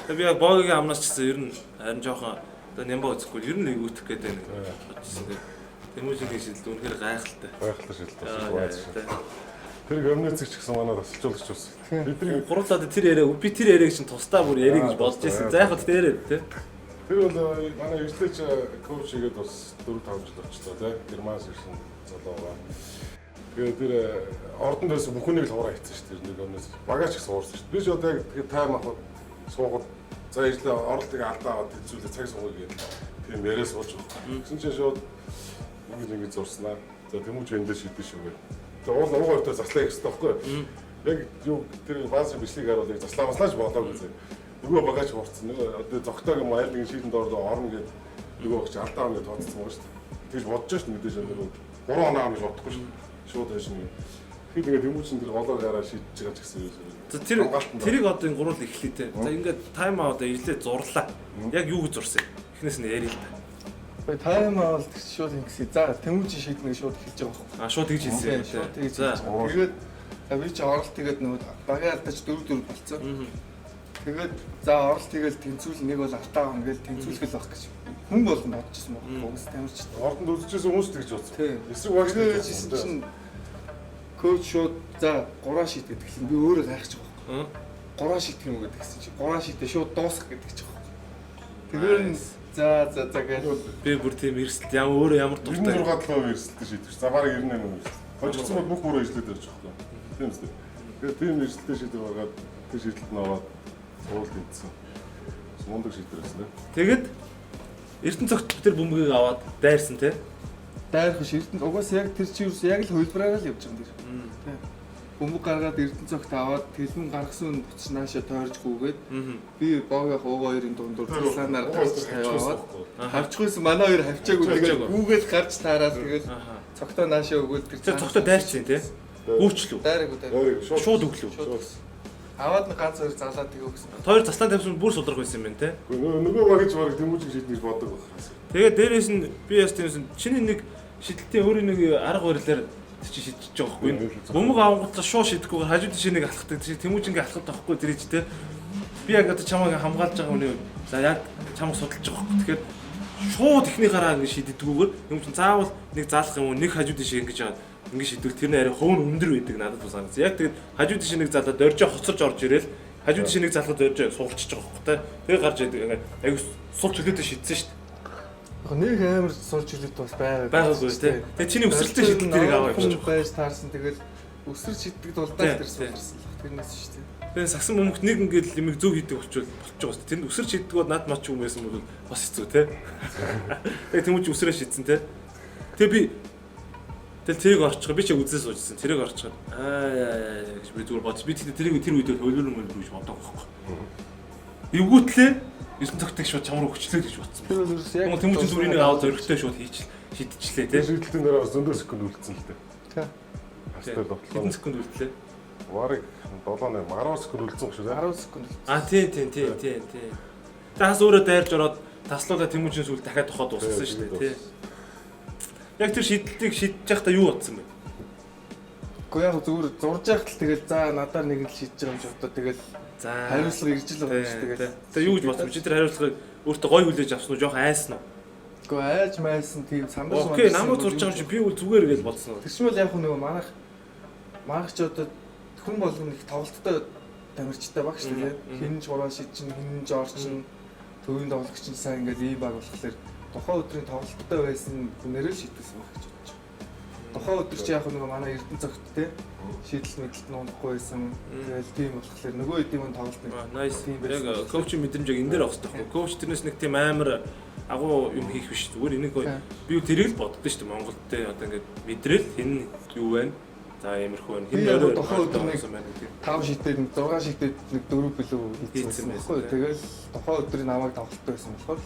Тэгээ би яг богогийн амнаас ч гэсэн ер нь харин жоохон одоо нямба үзэхгүй ер нь эвгүүтэх гэдэг нэг бодчихсон тэ. Тэмүүжигийн шийдэл үнэхээр гайхалтай. Гайхалтай шийдэл. Тэр гомныцэг ч гэсэн манайд асуулж бас. Бидний гурлаад тэр яриа би тэр яриаг чинь тусдаа бүр ярих гэж бодож байсан. За яг хөө тэр яриа тэ. Тэр бол манай өвчлөж коуч игээд бас 4-5 жил болчихлоо тий. Германс ирсэн залуу байгаа. Тэгээд тэр ордонд байсан бүхнийг л хураа хийсэн шүү дээ. Нэг өмнөөс багаач их суурсан шүү дээ. Би ч одоо яг тэгээд тайм авах суугаад за ижлээ оролтыг алдаа аваад хэзүүлээ цаг суугыг гээд тийм яриа сууж байгаа. Гэсэн чинь шууд ингэж зурснаа. За тэмүүж эндээ шийдэж шүү гээ. Тэгээ уул уугаар дээр заслаа гэсэн тоххой. Яг юу тэр баазын бичлэг харуулыг заслаа маслаач болоог үзээ. Нөгөө багаач хуурцсан. Нөгөө одоо зогтойг юм айл нэг шийдэнд орно гэдэг нөгөө өгч алдаа аваад тооцсон байгаа шүү дээ. Тэгж бодож шүү дээ мэдээж нөгөө 3 оноо авах бодохгүй шүү. Шууд хайш нэг. Тэгэхээр тэгээд тэмүүжин тэр голоо гараа шийдэж байгаа ч гэсэн юм. За тэрийг одоо энэ гурвал эхлэе те. За ингээд тайм аут ижлээ зурлаа. Яг юу гэж зурсан? Эхнээс нь ярил л та. Тайм авал тэр шууд ингэсэн. За тэмүүжин шийднэ шууд хэлж байгаа байхгүй. А шууд тэгж хэлсэн юм Шууд тэгж. тий. За. Тэгээд би чи оролт тэгээд нөгөө багийн алдаж 4-4 болцсон. Тэгээд за оролт тэгэл тэнцүүл нэг бол алтаа авах гээл тэнцүүлгэл байх гэж. Хүн болон бодчихсон байхгүй. Уус тамирч. Ордонд үзчихсэн хүмүүс тэгж бодсон. Тий. Эсрэг багш Тэгсэн чинь коуч шууд за 3 шийд гэдэг чинь би өөрөө гайхаж байгаа байхгүй. 3 шийдэх юм гэдэг гэсэн чинь 3 шийдээ шууд дуусгах гэдэг ч байгаа. Тэгэхээр за гэж Би бүр тийм эрсдэл өөрөө ямар дуртай. 96 толгой эрсдэлтэй шийдвэр. За бараг 98 эрсдэл. Хожигдсан бол бүх бүрээ эрсдэлтэй байж байгаа юм. Тийм үстэй. Тэгээд тийм эрсдэлтэй шийдвэр гаргаад тэр шийдэлд нь ороод суулт хийдсэн. Мундаг шийдвэр байсан. Тэгэд Эрдэнэ цогт тэр бөмбөгийг аваад дайрсан тий. дайрах биш Эрдэнэ угаасаа яг тэр чи юус яг л хөлбраараа л явж байгаа юм дэр. Тийм. Бөмбөг гаргаад Эрдэнэ цогт аваад тэлмэн гаргасан буцаж нааша тойрч гүгээд би боогийнх ууг хоёрын дундуур цаслаанаар гарч тавиад хавчихгүйсэн манай хоёр хавчаагүй тэгээд гүгээд гарч таараад тэгээд цогтоо наашаа өгөөл Тэр цогтоо дайрчин тий. Гүүчлүү. дайраагүй Шууд өглөө. аваад нэг ганц хоёр залаад тэгээ өгсөн. Хоёр заслан тавьсан бүр судрах байсан юм байна тий. Нөгөө багч бараг тэмүүжин шийднэ гэж боддог байх. Тэгээд дээрээс нь би яс тиймсэн чиний нэг шидэлтийн өөрийн нэг арга барилаар чи шидэж байгаа байхгүй. Бөмбөг авангуудлаа шууд шидэхгүйгээр хажууд тишээ нэг алхахдаг. Тэр тэмүүжингээ алхах таахгүй тэр ч тий. Би яг одоо чамайг хамгаалж байгаа хүний за яг чамайг судалж байгаа байхгүй. Тэгэхээр шууд ихний гараа ингэ шиддэггүйгээр юм чин заавал нэг заалах юм уу нэг хажууд тишээ ингэж аваад ингэ шидвэл тэрний арай хувь өндөр байдаг надад бас санагдсан. Яг тэгээд хажууд тишээ нэг залаад дөржөө хоцорж орж ирээл хажууд тишээ нэг залахад дөржөө суулчихж байгаа байхгүй тий. Тэгээ гарч идэг ингэ аяг сул чөлөөтэй шидсэн шүү дээ. Нэг амар сурч үлээд бас байгаагүй тий. Тэгээ чиний өсөлтөө шийдэлтийг аваа явчих. байж таарсан тэгэл өсөр шийддэг дулдаа тэр суулсан л тэрнээс шүү дээ. Тэгээ сагсан бөмбөгт нэг ингээд лимиг зөв хийдэг болчихвол болчих жоос. Тэнд өсөр шийддэг бол над мач юм байсан бол бас хэцүү тий. Тэгээ тэмүүж өсрөө шийдсэн тий. Тэгээ би тэрийг орчих. Би ч үзээс суужсэн. Тэрийг орчих. Гэж би зүгээр бодсон. Би тэрийг тэр үед хөлөөр мөн гэж боддог байхгүй. Эвгүүтлээ 9 цагтыг шууд чам руу хөчлөө гэж бодсон. Яг тэмүүжин зүрийг аваад зөрөгтэй шууд шийдчихлээ тий. Шийдэлтийн дараа зөндөө секунд үлдсэн л дээ. Тий. Хастай довтлоо. Хэдэн секунд үлдлээ? Бараг 7-8 10 секунд үлдсэн шүү дээ. 10 секунд. Тийм. Таас өөрөө дайрж ороод таслуулаа тэмүүжин сүл дахиад тохоод дууссан шүү дээ тий. Яг тэр шийдэлтийг шийдэж байхдаа юу бодсон бэ? Гэхдээ яг зүгээр зурж яхад л тэгэл за надаар нэг л шийдэж байгаа юм шиг одоо тэгэл хариуцлага ирж л байгаа шүү тэгэл. Тэгээ юу гэж бодсон? Чи тэр хариуцлагыг өөртөө гой хүлээж авсан уу? Жохон айсан уу? Гэхдээ айж майсан тийм сандар сандар. Окей, намайг зурж байгаа юм чи би үл зүгээр гэж бодсон уу? Тэр чинь бол яг нөгөө манайх ч одоо хүн болгоно их тоглолттой тамирчтай баг шүү дээ. Хинж гурван шидчин, хинж орчин, төвийн тоглогч чинь сайн ингээд ийм баг болохоор тухайн өдрийн тоглолттой байсан хүнээрээ шийдсэн баг гэж бодож байна. Тухайн өдөр чи яг нөгөө манай Эрдэнэ цогт те шийдэл мэдлэлт нуухгүй байсан. Тэгэл тийм болохоор нөгөө эдийн тоглолт нэг. Nice. Яг коучийн мэдрэмжийг энэ дээр авах хэрэгтэй. Коуч тэрнээс нэг тийм амар агуу юм хийх биш. Зүгээр энийг би тэрийг л боддоо шүү дээ. Монголд те одоо ингээд мэдрэл хэн юу байна? За иймэрхүү байна. Хэн өөрөө тухайн өдөр нэг 5 шийдээд нэг 6 шийдээд нэг 4 билүү хийсэн байхгүй. Тэгэл тухайн өдрийн намайг тоглолттой байсан болохоор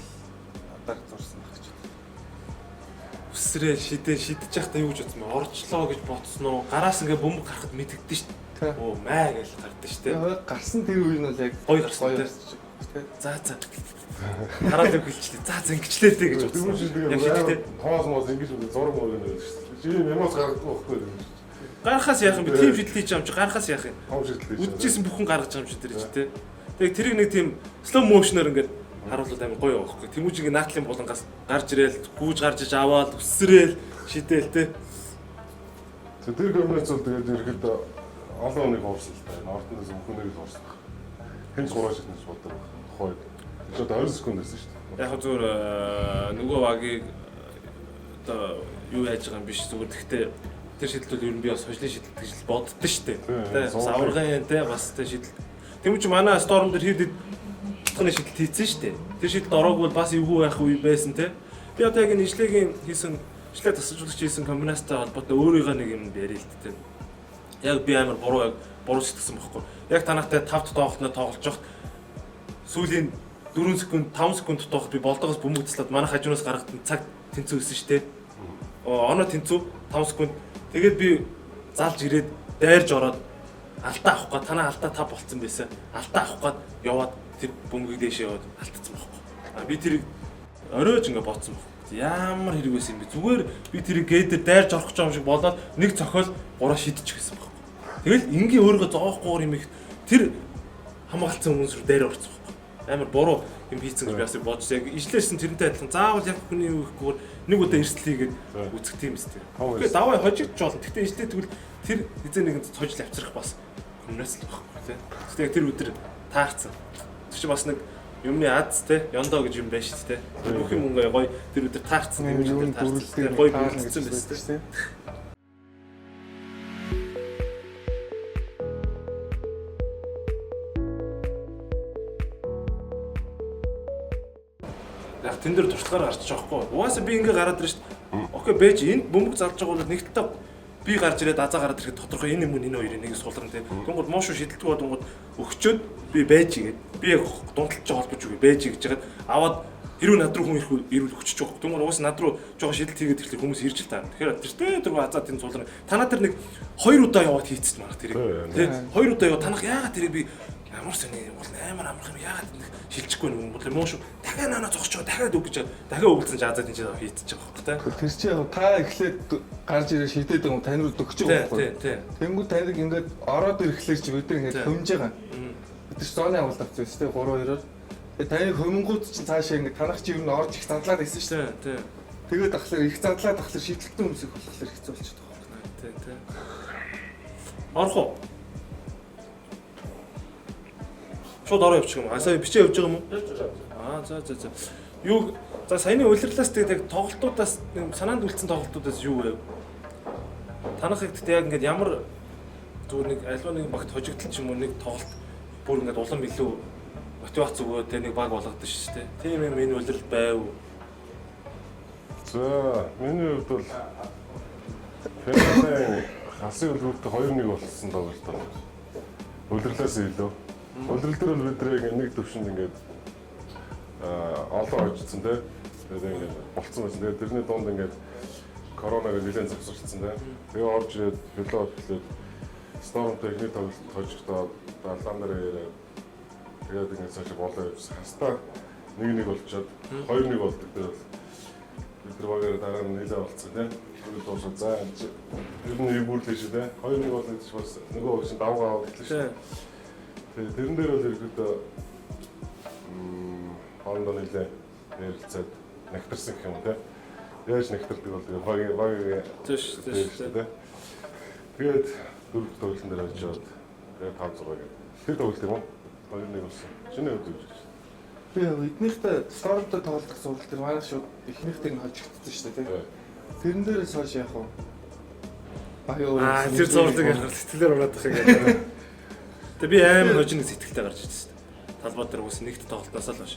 надаар зурсан баг гэж. Өсрээ шидэж явахдаа юу гэж бодсон бэ? Орчлоо гэж бодсон уу? Гараас ингээ бөмбөг гарахад мэдэгдэн шүү дээ. Оо маа гэж гардаг шүү дээ. Гарсан тэр үе нь бол яг гоё гарсан тий. За. Хараад хэлчихлээ. За ингэчлээ дээ гэж бодсон. Яг шийдэлтэй хоос ингэж зураг мөргөн байдаг шүү дээ. Чи ямаас гарахгүй байхгүй. Гарахаас яах юм бэ? Тим шийдэл хийж байгаа юм чи гарахаас яах юм? Том шийдэл хийж. Үдчихсэн бүхэн гаргаж байгаа юм чи тэр чи тий. Тэгээ тэрийг нэг тийм slow motion-оор ингээд харуулаад амар гоё байхгүй. Тэмүүжингийн наатлын булангаас гарч ирээл, гүүж гарч иж аваад, өссрөөл, шидээл тий. Тэр комбинац бол тэгээд ирэхэд олон нэг хуурсан л та. Нортоноос өмнөхнийг л хуурсан. Хинж 3 шиднээс болдог байх. Хойд. Тэр одоо 20 секунд байсан шүү дээ. Яг зүгээр нөгөө багийг одоо юу яаж байгаа юм биш зүгээр гэхдээ тэр шийдэлт бол ер нь би бас хожлын шийдэлт гэж боддоо шүү дээ. Тэ аваргын тэ бас тэ шийдэл. Тэмүүч манай Storm дээр хэд тохны шийдэлт хийсэн шүү дээ. Тэр шийдэлд ороогүй бол бас эвгүй байх үе байсан тэ. Би одоо яг нэжлэгийн хийсэн нэжлэг тасалжуулагч хийсэн комбинацтай холбоотой өөрийнхөө нэг юм ярил л тэ. Яг би амар буруу сэтгэсэн байхгүй. Яг танахтай 5 тоглолтноо тоглож явахад сүүлийн 4 секунд 5 секунд тооход би болдогоос бөмбөг таслаад манай хажуунаас гаргадаг цаг тэнцүү өссөн шүү дээ. Оноо тэнцүү 5 секунд. Тэгээд би залж ирээд дайрж ороод алдаа авах гээд танаа алдаа 5 болцсон байсан. Алдаа авах гээд яваад тэр бөмбөгийг дэшээ яваад алдсан байхгүй. Би тэрийг оройж ингээ бодсон байхгүй. Ямар хэрэг байсан юм бэ? Зүгээр би тэрийг гээдээр дайрж орох гэж байгаа юм шиг болоод нэг цохол гураа шидчих гэсэн баг. Тэгэл ингийн өөрийгөө зоохгүйгээр юм их тэр хамгаалцсан хүмүүс рүү дайр орцсон баг. Амар буруу юм хийцэн гэж би бас бодож яг ижлээсэн тэрнтэй адилхан заавал яг хүний юу ихгүй нэг удаа эрсдэл хийгээд үзэх тийм үстэй. Тэгээ даваа хожигдж болно. Гэхдээ ижлээ тэгвэл тэр хизээ нэгэнд цожил авчрах бас хүнээс л баггүй тий. Тэгтээ тэр өдөр таарцсан. Тэр чинь бас нэг юмны аз те ёндоо гэж юм байна шүү дээ. Бүх юм ингээ гоё тэр өдөр таарцсан юм шиг таарцсан. Гоё бүрдсэн байсан тийм. Яг тэн дээр туршлагаар гарч байгаа байхгүй. Угаасаа би ингээ гараад ирж шүү дээ. Окей бэж энд бөмбөг залж байгаа бол нэгтээ би гарч ирээд азаа гараад ирэхэд тодорхой энэ юм энэ хоёрын нэг суулран тийм. Тэнгууд моошо шидэлтгүй бодонгууд өгчөөд би байж игээд би яг дундалж байгаа холбож үгүй байж гэж хагаад аваад хэрвээ над руу хүн ирүүл хүчиж байгаа. Тэнгууд уус над руу жоо шидэлт хийгээд ирэхлээр хүмүүс ирж л таа. Тэгэхээр тэртээ тэр азаа тийм суулран танаа тэр нэг 2 удаа яваад хийцсэн марах тэрийг. Тийм 2 удаа яваа танах яагаад тэрийг би ямар сони бол амар амарх юм яагаад шилжихгүй юм бол моошо дахиад нанаа зогсож байгаа дахиад үг гэж дахиад өгүүлсэн чи азаа тийм ч хийцэж байгаа байхгүй. Тэр чинь та эхлээд гарч ирээ шидэд байгаа тань руу дөгч байгаа байхгүй. Тэнгүү таныг ингээд ороод ирэхлээр чи бид ингээд хөмж байгаа. Бид ч зооны авалт авчихсан шүү дээ 3-2-оор. Тэгээ таны хөмөнгүүд чинь цаашаа ингээд танах чи юу н орж их задлаад байсан шүү дээ. Тэгээд ахлаар их задлаад ахлаар шидлэгтэй хүмүүс их болохоор хэцүү болчиход байгаа байхгүй. Орох уу? Шууд ороо явчих юм. Асаа бичээ явж байгаа юм уу? За. Юу за саяны улирлаас тэгээд яг тоглолтуудаас санаанд үлдсэн тоглолтуудаас юу вэ? Танах хэд яг ингээд ямар зүгээр нэг альва нэг багт хожигдол ч юм уу нэг тоглолт бүр ингээд улам илүү мотивац өгөө тэ нэг баг болгоод шүү дээ. Тийм юм энэ улирал байв. За миний хувьд бол фэнтезийн хасын үлгэрт 2-1 болсон тоглолт байна. Улирлаас илүү. Улирал дээр бол бид нэг төвшөнд ингээд олон хожигдсан те. Тэгээд ингээд болцсон байсан. Тэгээд тэрний дунд ингээд коронавирус нэлээд завсарсан те. Тэгээ орж ирээд филот хэлээд Storm техник тоглолт хожигдоод далаан дээр тэгээд ингээд цааш болоо явсан. Хастаа 1-1 болчиход 2-1 болдог дээр бол бид нар багаар дараа нь нэлээд болцсон те. Тэгээд дуусах за ер нь нэгүрлээ шүү те. 2-1 болно гэж бас нөгөө өгсөн давгаа аваад хэлсэн шүү. Тэгээд тэрэн дээр бол ерөөдөө хоорондоо нэлээ ярилцаад нэгтэрсэн гэх юм те. Яаж нэгтэрдэг бол тэгээд багийн тийш те. Тэгээд дөрөв тоглолтын дээр очиод тэгээд 5-6 гэдэг. Тэр тоглолт юм уу? 2-1 болсон. Шинэ өдөр гэж. Би эднийхтэй Storm-тай тоглох сургалт тэр манай шууд эхнийхтэй нь хожигдсон шүү дээ тийм. Тэрэн дээрээс хойш яах вэ? Тэр зурлаг ярих сэтгэлээр унаад байгаа юм. Тэгээ би амар хожиг сэтгэлтэй гарч ирсэн шүү дээ. Талбай дээр үс нэгт тоглолтоос л хойш.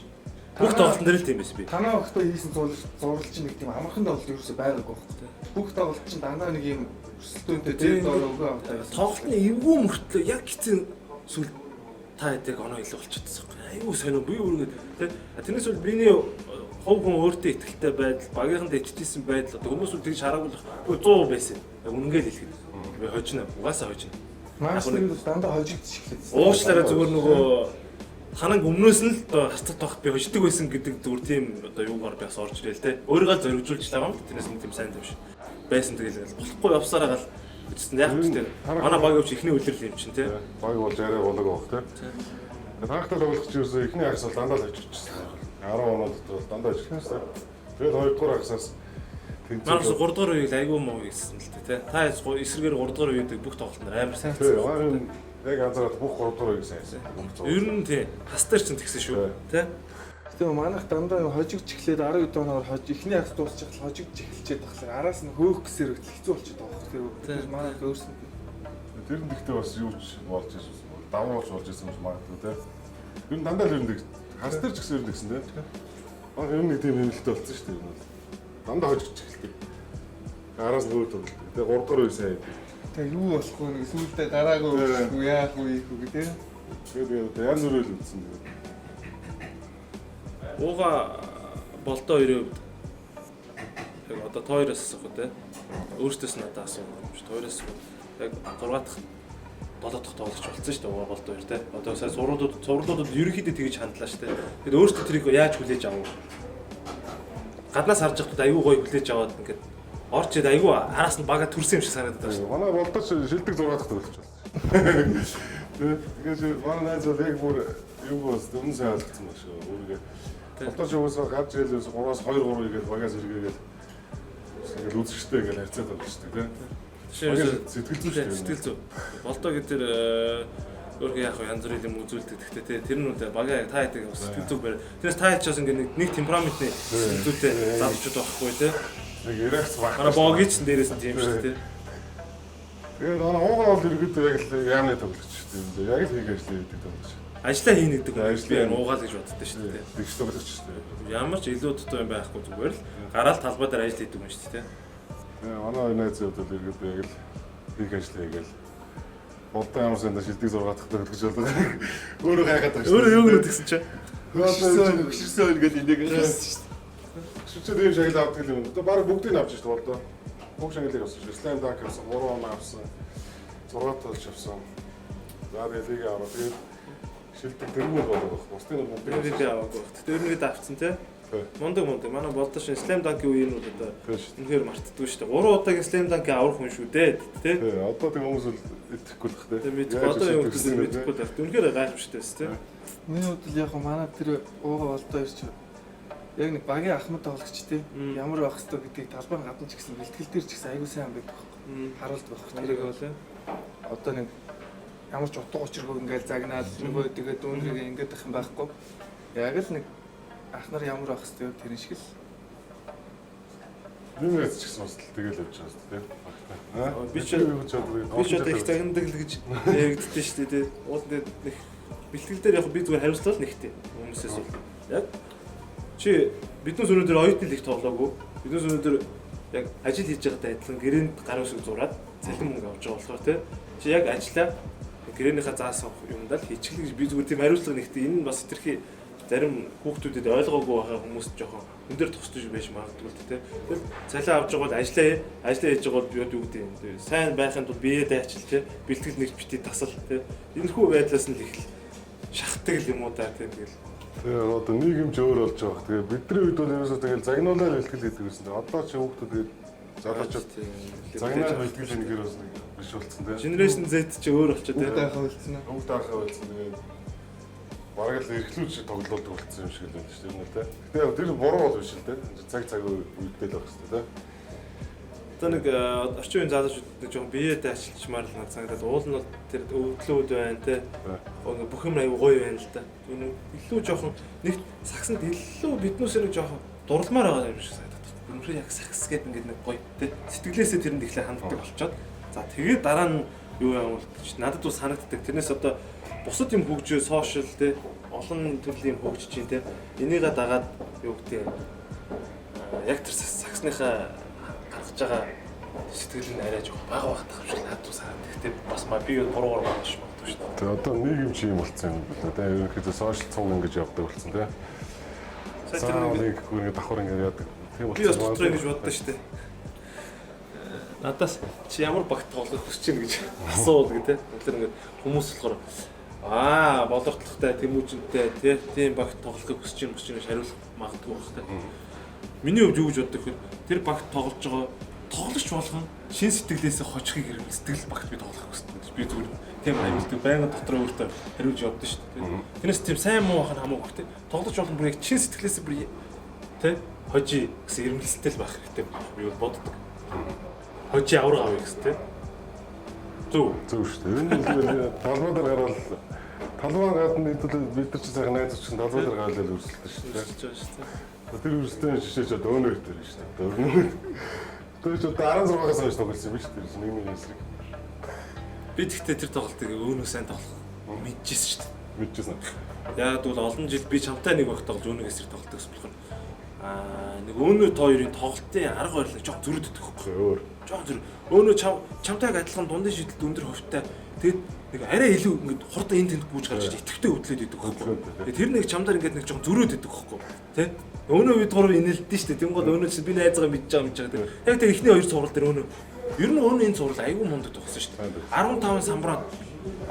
Бүх тоглолтын дээр л тийм байсан би. Танаа өгтөө хийсэн зурлал чинь нэг тийм амархан тоглолт ерөөсөй байгаагүй байхгүй. Бүх тоглолт чинь дандаа нэг юм өсөлтөөнтэй зээл доор өгөө авдаг. Тоглолтны эвгүй мөртлөө яг хэцэн сүл та хэдэг оноо илүү болчихсон. Аюу сонио би үргээд тий. Тэрнээс бол миний хов хүн өөртөө ихтэй байдал, багийнханд иччихсэн байдал хүмүүс үл тэгж хараагуулах 100 байсан. Яг үнэнгээл хэлэхэд. Би хожино, угаасаа хожино. Маастер нь дандаа хожигдчих эхэлсэн. Уучлаарай зүгээр нөгөө хананг өмнөөс нь л хацдаг байх би хождог байсан гэдэг зүгээр тийм одоо юугаар би бас орж ирэл те. Өөрийгөө зоригжуулчлаа юм. Тэрнээс нэг тийм сайн юм шиг байсан тэгэл болохгүй явсараа гал үстэн яг тийм. Манай баг явж ихний үлрэл юм чинь те. Баг болж арай болог байх те. Тагтал тоглох ч юусэн ихний агс бол дандаа л хожигдчихсан. 10 оноо дотор дандаа хожигдчихсан. Тэгээд 2 дугаар агсаас Манайс 3 дугаар үеийг айгүй муу хийсэн л дээ те. Та эсрэгээр 3 дугаар үеийг бүх тоглолтод амар сайн хийсэн. Яг анзаараад бүх 3 дугаар үеийг сайн хийсэн. Ер нь тий. Хастар ч тэгсэн шүү. Тэ? Тэгээ манайх дандаа хожигч эхлээд 10 дугаар ихний агс дуусчих хожигч эхэлчихэд тахлаа. Араас нь хөөх гэсээр хэцүү болчиход байгаа хэрэг. Тэр манайх өөрсөнд тэр нь гэхдээ бас юу ч болж ирсэн. Давууч болж ирсэн юм магадгүй те. Ер нь дандаа л ер нь хастар ч гэсэн ер нь гэсэн те. Ер нь нэг тийм нэмэлттэй болсон шүү дээ. Дандаа хожигч эхэлдэг. Араас нь өөр тоглолт. Тэгээ 3 дугаар үе сайн. Тэгээ юу болохгүй нэг сүүлдээ гараагүй яах вэ гэдэг. Тэгээд янз бүрээр л үтсэн. Ууга болдоо хоёрын хувьд яг одоо тойроос асуух үү те. Өөртөөс надад асуух юм шүү. Тойроос яг 6 дахь 7 дахь тоглож болсон шүү дээ. Ууга болдоо хоёр те. Одоо сая зурлуудад ерөнхийдөө тэгж хандлаа шүү дээ. Тэгэд өөртөө тэрийг яаж хүлээж авах вэ? гаднаас харж байхдаа айгүй гоё хүлээж аваад ингээд орч ид айгүй араас нь бага төрсөн юм шиг санагдаад байна шүү. Манай болдооч шилдэг 6 дахь төрөлч байна. Тэгээд манай найз бол яг бүр юу бас өмнө сайн ойлгосон байна шүү. Өөрийгөө болдооч уусаа гарч ирэлээс 3-аас 2-3 игээд багаас эргээгээд ингээд үзэгчтэй ингээд харьцаад байгаа шүү дээ. Сэтгэл зүй шүү. Сэтгэл зүй. Болдоо гэдэг өөрхөн яг янз бүрийн юм үзүүлдэг. Гэхдээ тэр нь багаа та яадаг сэтгэл зүй барь. Тэрнээс та ячаас ингээд нэг темпераментны зүйлтэй залуучууд байхгүй те. Нэг ярахс баг. Манай богич дээрээс нь тийм шүү дээ. Тэгээд манай уугаа бол иргэд яг л яамны тоглогч шүү дээ. Яг л хийх ажил хийдэг тоглогч. Ажлаа хийнэ гэдэг нь Ажлаа би уугаал гэж боддоо шүү дээ. Тэгш тоглогч шүү дээ. Ямар ч илүү дутуу юм байхгүй зүгээр л гараал талбай дээр ажил хийдэг юм шүү дээ. Манай найзууд бол иргэд яг л хийх ажил хийгээл. Болдоо ямар санда шилдэг 6 дахь тоглогч болдог. Өөрөө гайхаад байгаа шүү. Өөрөө юу гэнэ гэсэн чинь. Хөшөрсөн ингээд энийг хийсэн шүү дээ. Хөшөрсөн ийм шагнал авдаг юм. Одоо баг бүгдийг авч шүү дээ болдоо. Бүх шагналыг авсан шүү. Слайм данк авсан, 3 оноо авсан. 6 толч авсан. За лиг аваад тэгээд шилдэг тэргүүр болдог. Бусдын бүгдийг аваагүй. Тэр нэг давцсан те. Мундаг. Манай болдоо шин слайм данкийн үеийн нь одоо үнэхээр мартдаггүй шүү дээ. 3 удаагийн слайм данкийг аврах хүн шүү дээ. Тэ. Одоо тэг хүмүүс л итгэхгүй л хэ. Тэг мэдгүй одоо юу гэдэг мэдэхгүй л. Үнэхээр гайхамшигтай байсан те. Миний бодлоо яг манай тэр уугаа болдоо ирч яг нэг багийн ахмад тоглогч те. Ямар байх хэвээр гэдгийг талбай гадна ч гэсэн бэлтгэл дээр ч гэсэн айгүй сайн байдаг байхгүй. Харуулт байх. Тэрийг бол одоо нэг ямар ч утга учиргүй ингээл загнаад нөгөө тэгээд дүүнрийг ингээд ах юм байхгүй. Яг л нэг ах нар ямар байх хэвээр тэр шиг л. Нэмээс ч гэсэн бас тэгэл явж байгаа шүү дээ. би ч одоо их загнадаг л гэж яригддээ шүү дээ. Уул нэг бэлтгэл дээр яг би зүгээр хариуцлал нэгтэй хүмүүсээс бол яг чи биднээс өнөөдөр оюутны лиг тоглоогүй. Биднээс өнөөдөр яг ажил хийж байгаадаа адилхан гэрээнд гарын үсэг зураад цалин мөнгө авч байгаа болохоор те чи яг ажиллаа гэрээнийхээ заасан юмдаа л хийчихлээ гэж би зүгээр тийм хариуцлага нэгтэй энэ бас тэрхий зарим хүүхдүүдэд ойлгоогүй байгаа хүмүүс жоохон хүн дээр тусдаж байж магадгүй л те. Тэгэл цалин авч байгаа бол ажиллаа хийж байгаа бол юу гэдэг юм. Сайн байхын тулд биеэдээ ажил те бэлтгэл нэгт бити тасал те. Энэхүү байдлаас нь л их шахдаг юм уу та тэгэл. Тэгээ одоо нийгэмч өөр болж байгаа. Тэгээ бидний үед бол ерөөсөө тэгэл загнуулаад бэлтгэл хийдэг гэсэн. Одоо ч хүүхдүүд тэгээд залуучууд загнаад бэлтгэл хийх нэр бас биш болцсон тийм. Generation Z ч өөр болчиход Бүгд ахаа үлдсэн аа. Бүгд ахаа болсон. Тэгээд бараг л эрхлүүлж тоглоулдаг болсон юм шиг л байна шүү дээ тийм. Тэгээ тэр буруу бол биш л тийм. Цаг үедээ л байх шүү дээ тийм. Одоо нэг орчин үеийн залуучууд жоохон биеэдээ ажиллачмаар л надад санагдаад уул нь бол тэр өвдлүүд байна те. Бүх юм аюу гоё байна л да. Илүү жоохон нэг сагсанд илүү биднээс нэг жоохон дурламаар байгаа юм шиг санагдаад байна. Үнэхээр яг сагс гэдэг ингээд нэг гоё те. Сэтгэлээсээ тэрэнд ихлэ ханддаг болчоод. За тэгээд дараа нь юу юм бол надад бас санагддаг. Тэрнээс одоо бусад юм хөгжөө сошиал те олон төрлийн юм хөгжиж чинь те. Энийгээ дагаад юу гэдэг яг тэр сагсныхаа гаргаж байгаа сэтгэл нь арай жоох бага багтах юм шиг надад санагдав. Гэхдээ бас би буруугаар бодож магадгүй шүү дээ. Тэгээ одоо нийгэмч юм болсон юм байна. Тэгээ ерөнхийдөө сошиал цуг ингэж явдаг болсон тийм. Саамыг гүргээ давхар ингэж яадаг. Тийм би бас дотроо ингэж боддоо шүү дээ. Надаас чи ямар багт тоглох хүсэж байна гэж асуул гэдэг. Тэгэхээр ингээд хүмүүс болохоор болортлогтой тэмүүжинтэй тийм багт тоглохыг хүсэж байна гэж хариулах магадгүй байх тийм. Миний хувьд юу гэж боддог вэ? Тэр багт тоглож байгаа тоглогч болгон шин сэтгэлээсээ хожихыг хэрэг сэтгэл багт би тоглох хүсдэг. Би зүгээр тийм аюултай байнга дотроо өөртөө хариулж явдсан шүү дээ. Тэрнээс тийм сайн муу байх нь хамаагүй хэрэгтэй. Тоглож болгон бүр яг шин сэтгэлээсээ бүр тий хожи гэсэн ирмэлцэлтэй л байх хэрэгтэй би боддог. Хожи авраг авъя гэсэн тий. Зөв шүү дээ. Энэ талбай дээр гараад талбай гадны бид нар ч сайхан найз чинь талбай дээр гараад л үргэлжлэдэг шүү дээ. Тэр үргэлжлэн шишээж одоо өнөө дээр шүү дээ. Тэр ч одоо 16-аас хойш тоглосон юм биш үү? Нийгмийн эсрэг. Би тэгтээ тэр тоглолтыг өөнөө сайн тоглох мэдчихсэн шүү дээ. Мэдчихсэн. Яг бол олон жил би чамтай нэг багт тоглож өөнөө эсрэг тоглолтог гэсэн болохоор нэг өөнөө та хоёрын тоглолтын арга барил жоох зөрөддөг хөхгүй. Өөр. Жоох зөрөд. Өөнөө чамтайг адилхан дундын шидэлд өндөр хөвтэй. Тэгэд нэг арай илүү ингээд хурдан энд тэнд бүүж гарч идэвхтэй хөдлөөд идэг хөхгүй. Тэр нэг чамдаар ингээд нэг жоох зөрөөд идэг хөхгүй. Тэ? Өнөө бид гурав инээлдэж штэ. Тэнгод өнөө чи би найзгаа мэдж байгаа. Яг тэр ихний хоёр сурал дээр өнөө. Ер нь өнөө энэ сурал айгүй мундаг тогсон штэ. 15 самбар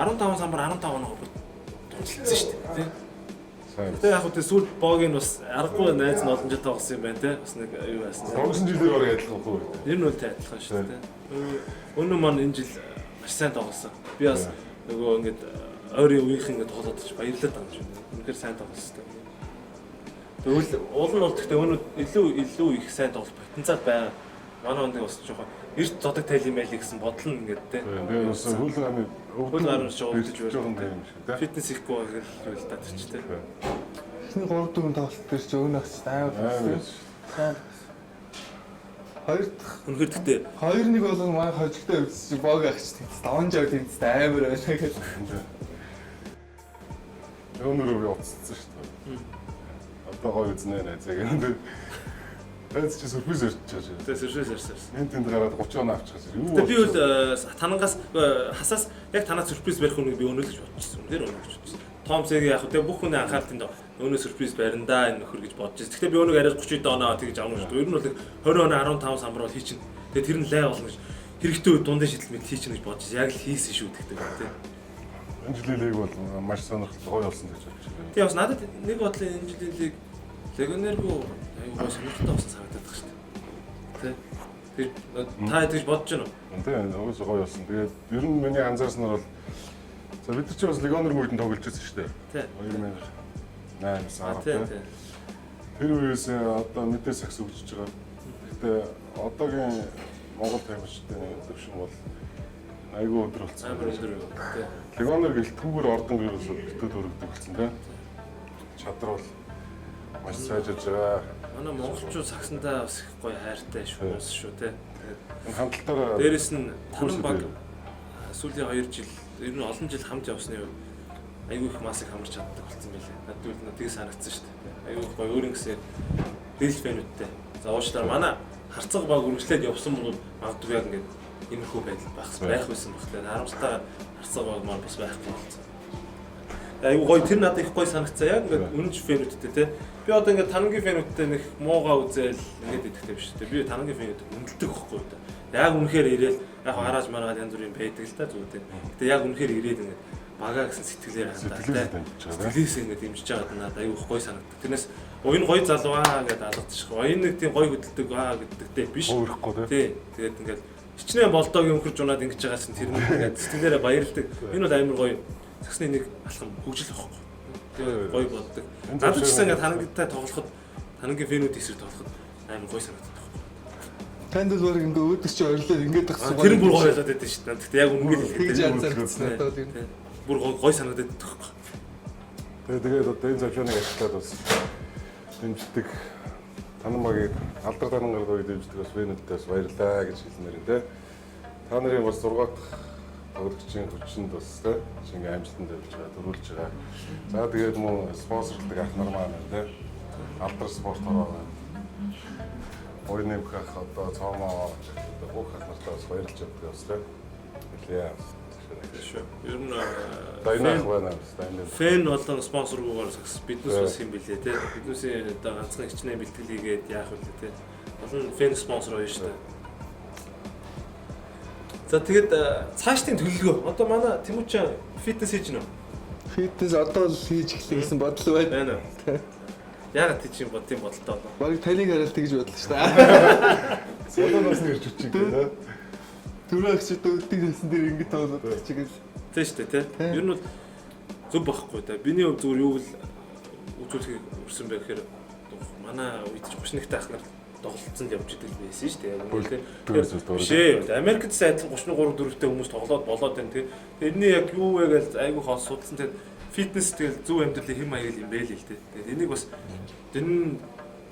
15 оноо дунджилцсан штэ. Тэ? Сайн. Тэгээ яг хөө сүүл боог нь бас аргагүй найз нь олон жил тоглосон юм байна те. Бас нэг юу байсан. Өнгөрсөн жилээр бараг адилхан хөө. Ер нь үлтэй адилхан шүү дээ. Өнөө маань энэ жил маш сайн тоглосон. Би бас нөгөө ингээд ойрын үеийнх ингээд тоглоод ч баярлаад байгаа юм шиг. Үнэхээр сайн тоглосон шүү дээ. Тэгвэл уул нь бол гэхдээ өнөө илүү их сайн тоглох потенциал байгаа. Манай онд бас жоохон эрт зодог тайлын байл гэсэн бодол нь ингээд те. Тэгээ бас хөл ганы Хөл гарна жоохон өвдөж жоохон байна. юм шиг те. Фитнес ихгүй байгаад л татчих те. Эхний 3 4 тоглолт дээр ч өгнө агч амар. Сайн. Хоёр дахь Үнэхээр гэхдээ 2-1 болгон маань хожигтой өвсч боог агч тэгс 5 жаг тэмцсэн амар байна гэж. Өнөөрөө би уцсан шүү дээ. Одоо гоё үзнэ нэ зэг энэ. Тэс чи сюрприз ирчихэж байна. тэгээ сэршээс ярьсан. Энд тэнд гараад 30 он авчихсан. Юу Тэгээ би бол танангаас хасаас яг танаа сюрприз барих хүнийг би өнөөлж бодчихсон. Тэр өнөөлж бодчихсон. Том Сэг яг тэгээ бүх хүний анхаарал тэнд өнөө сюрприз барина да энэ нөхөр гэж бодож байна. Гэхдээ би өнөөг арай 30 оноо тэгж авах шүү дээ. Ер нь бол 20 оноо 15 самбар бол хийчин. Тэгээ тэр нь лай болно гэж хэрэгтэй үед дундын шидэл мэд хийчин гэж бодож яг л хийсэн шүү дээ гэдэг. энэ жилийн лиг бол маш сонирхолтой гоё болсон гэж бодож байна. Тэгээ бас надад нэг бодлоо энэ жилийн лиг Легонерго аюу гоо сонирхолтой болсон санагдаад байгаа шүү дээ. Тэ. Та тэгж бодож байна уу? Тийм уус гоё болсон. Тэгээд ер нь миний анзаарснаар бол за бид нар ч бас Легонер мөрөнд тоглож байсан шүү дээ. Тийм. 2008 Тийм. Тэр үеэс одоо мэдээ сакс өгч байгаа. Гэхдээ одоогийн Монгол тамирчдын төвшин бол айгүй өндөр болсон. Амар өндөр юу. Тийм. Легонер гэлтгүүгээр ордон гэрээс битүүд өргөдөг болсон тийм. Чадвар бол маш сайжирж байгаа. Манай монголчууд сагсандаа бас их гоё хайртай шүү шүү те. Энэ хандлтаараа Дээрэс нь Таран баг сүүлийн 2 жил ер нь олон жил хамт явсны айгүй их массыг хамарч чаддаг болсон байлээ. Надад үл надыг санагдсан шүү дээ. Айгүй их гоё өөрийн гэсэн дэл фэнүүдтэй. За уучлаарай манай харцаг баг үргэлжлээд явсан бол магадгүй яг ингээд иймэрхүү байдал байх байсан багтаа. Харамсалтай харцаг баг маань бас байхгүй болсон. Айгүй гоё тэр надад их гоё санагцсан яг ингээд үнэнч фэнүүдтэй те. Би одоо ингээд танангийн фэнүүдтэй нэг муугаа үзэл ингээд идэхтэй биш те. Би танангийн фэнүүд үнэлдэг байхгүй да. Яг үнэхээр ирээл яг гараж мараад янз бүрийн байдаг л та зүгээр. Гэтэ яг үнэхээр ирээд ингээд багаа гэсэн сэтгэлээр хандаа. Сэтгэлээс ингээд дэмжиж байгаад надад айгүй их гоё санагдав. Тэрнээс уян гоё залуу аа гэдээ алгадчих. Уян нэг тийм гоё хөдөлдөг аа гэдэгтэй биш. өөрөхгүй тий. Тэгээд ингээд хичнээн болдоог өмхөрж унаад ингэж байгаас нь тэр нь ингээд сэтгэлээрээ баярлдаг. Энэ бол амар гоё сагсны нэг алхам хөгжил байхгүй. Тэгээд гоё болдог. Надад ч гэсэн ингээд танангтай тоглоход танангийн фэнүүд эсрэг тоглоход амар гоё санагддаг. Танд бол баг ингээ өөдөс чи ойрлоод ингээд тагсан. Тэр нь бүр гоё болоод байдаг шүү дээ. Гэхдээ яг үнэхээр тэгж хэлээд анзаарчихсан надад юм. бүр гоё санагдаад байдаг. Тэгээд одоо энэ завшааныг ашиглаад бас дэмждэг танамагийг алдар танангаар гоё дэмждэг бас венүүдтэй бас баярлаа гэж хэлмээр юм те. Та нарын бас 6 дахь тоглогчийн хүчинд бас те шинэ амжилтанд явж байгаа, төрүүлж байгаа. За тэгээд мөн спонсорлдог ах нар маань те. Алдар спорт ороо байна. Ой нэмэх ах одоо цаамаа бүх ах нартаа бас баярлж байгаа бас те. Хэлээ. Шүү. Ер нь Дайнах байна бас дайнах. фэн болон спонсоргүйгээр сакс биднес бас юм билээ те. Биднесийн одоо ганцхан хичнээн бэлтгэлийгээд яах вэ те. Болон фэн спонсор байна шүү дээ. За тэгээд цаашдын төлөвлөгөө. Одоо манай Тэмүүчэн фитнес хийж гинэ. Фитнес одоо л хийж эхлэх гэсэн бодол байна. Байна. Яагаад тийч юм бодсон бодолтой болоо. Бараг таныг хараад тэгж бодлоо шүү дээ. Солоноос нэрч үчиг те. Түрүүгч дөгдөг хэлсэн дээр ингэ тоглоод чигээл. Тийм шүү дээ те. Ер нь бол зөв байхгүй да. Биний хувь зүгээр юу л үзүүлэх өрсөн байх гэхээр манай үед ч 31-т ах нар тоглолцсон л явж идэг байсан шүү дээ. Яг үнэхээр шээ. Америкт сайдлан 33 4-тэй хүмүүс тоглоод болоод байна те. Тэрний яг юу вэ гэж айгүй хол судалсан. Тэгээд фитнес тэгэл зөв амьдралын хэм маяг юм бэ л те. Тэгээд энийг бас тэр нь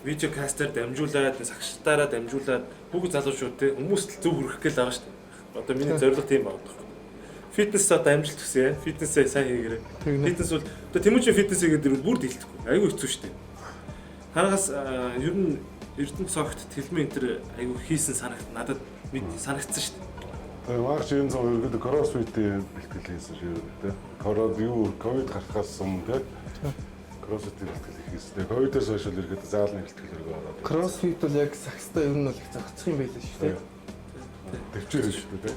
видео кастер дамжуулаад, сагчтаараа дамжуулаад бүгд залуучууд те хүмүүст зөв хүрэх гээл байгаа шүү дээ. Одоо миний зорилго тийм байна. Фитнес одоо амжилт хүсье. Фитнесээ сайн хийгээрэй. Фитнес бол одоо Тэмүүчэн фитнес хийгээд ирвэл бүр дийлдэхгүй. Айгүй хэцүү шүү дээ. Танаас ер нь Эрдэнэ цогт тэлмэн энэ төр айгүй хийсэн надад санагдсан шүү дээ. Тэгээ марч энэ зам өргөд кроссфитийн бэлтгэл хийсэн шүү дээ. Ковид гарахаас өмнө те. Кроссфитийн бэлтгэл хийсэн. Тэгээ ковидоос хойш л ирэхэд заалны бэлтгэл өргөө ороод. Кроссфит бол яг сакстай ер нь бол их зохицох юм байлаа шүү дээ. Төвчээр шүү дээ те.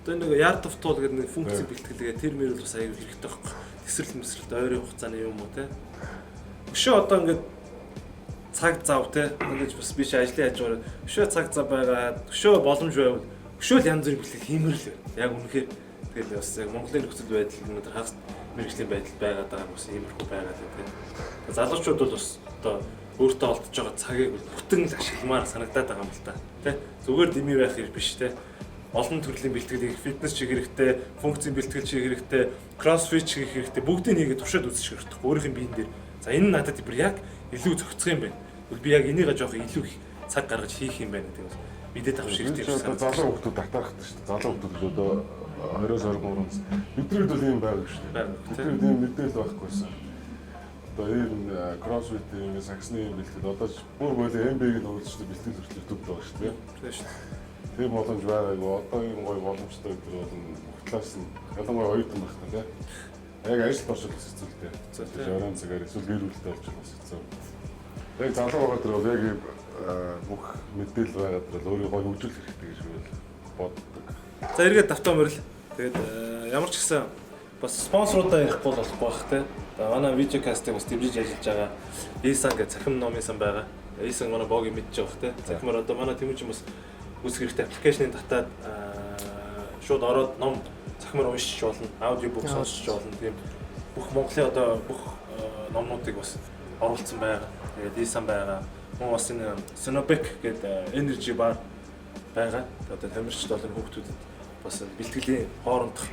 Одоо нэг яар товтуул гэдэг нэг функц бэлтгэлгээ тэр мөр бол бас аюул хэрэгтэй байхгүй. тесрэлт ойрын хугацааны юм уу те. Өшөө одоо ингээд цаг зав те ингэж бас биш ажлын хажуугаар өшөө цаг зав байгаа өшөө боломж байвал өшөө л янз бүрийн бэлтгэл хиймэрл байна. Яг үнэхээр тэгэл бас яг Монголын нөхцөл байдал өнөөдөр хагас мэргэжлийн байдал байгаад байгаа бас иймэрхүү байгаад байна. Залуучууд бол бас одоо өөртөө олдож байгаа цагийг бүтэн л ашигламаар санагдаад байгаа юм л та. Тэ зүгээр дэмий байх хэрэг биш те. Олон төрлийн бэлтгэлийг фитнес чих хэрэгтэй, функцийн бэлтгэл чих хэрэгтэй, кроссфит чих хэрэгтэй бүгдийг хийгээд туршаад үзчих хэрэгтэй. Өөрийнх нь биен дээр. За энэ надад бүр яг илүү зохицох юм байна. Би яг энийгээ жоох илүү их цаг гаргаж хийх юм байна гэдэг бас мэдээд авах хэрэгтэй юм шиг. Залуу хүмүүс татаахдаг шүү дээ. Залуу хүмүүс одоо 20-23 биднэрд бол юм байгаад шүү дээ. Биднэрд юм мэдээлэл байхгүйсэн. Одоо энэ кроссфит юм саксны бэлтгэл одоо бүр болоо MB-ийг нөөцтэй бэлтгэл хүртэл төв байгаа шүү дээ. Тийм шүү дээ. Тийм боломж байгаагүй одоо юм гоё боломжтой гэдэг бол талаас нь ялангуяа оюутан багтаа тийм. Яг ажил оршил хэцүүлтэй. Орон цагаар эсвэл гэр бүлтэй болж бас хэцүү. Яг залуу байгаа дээр яг бүх мэдээлэл байгаа дээр өөрийгөө хөгжүүлэх хэрэгтэй гэж боддог. За эргээд автомобиль. Тэгээд ямар ч гэсэн бас спонсорудаа ярихгүй болохгүй бах те. Манай видеокастыг бас дэмжиж ажиллаж байгаа Исан гэх цахим номын сан байгаа. Исан манай богийг мэдж байгаа те. Захимаар одоо манай тэмүүжин бас үүсгэх хэрэгтэй аппликейшнийг татаад шууд ороод ном захимаар уншиж болно, аудиобук сонсож болно. Тийм бүх Монголын одоо бүх номнуудыг бас оруулсан байгаа. Тэгээд Исан байгаа. Мөн бас энэ Sinopec гэдэг energy bar байгаа. Одоо тамирчид болон хүүхдүүдэд бас бэлтгэлийн хоорондох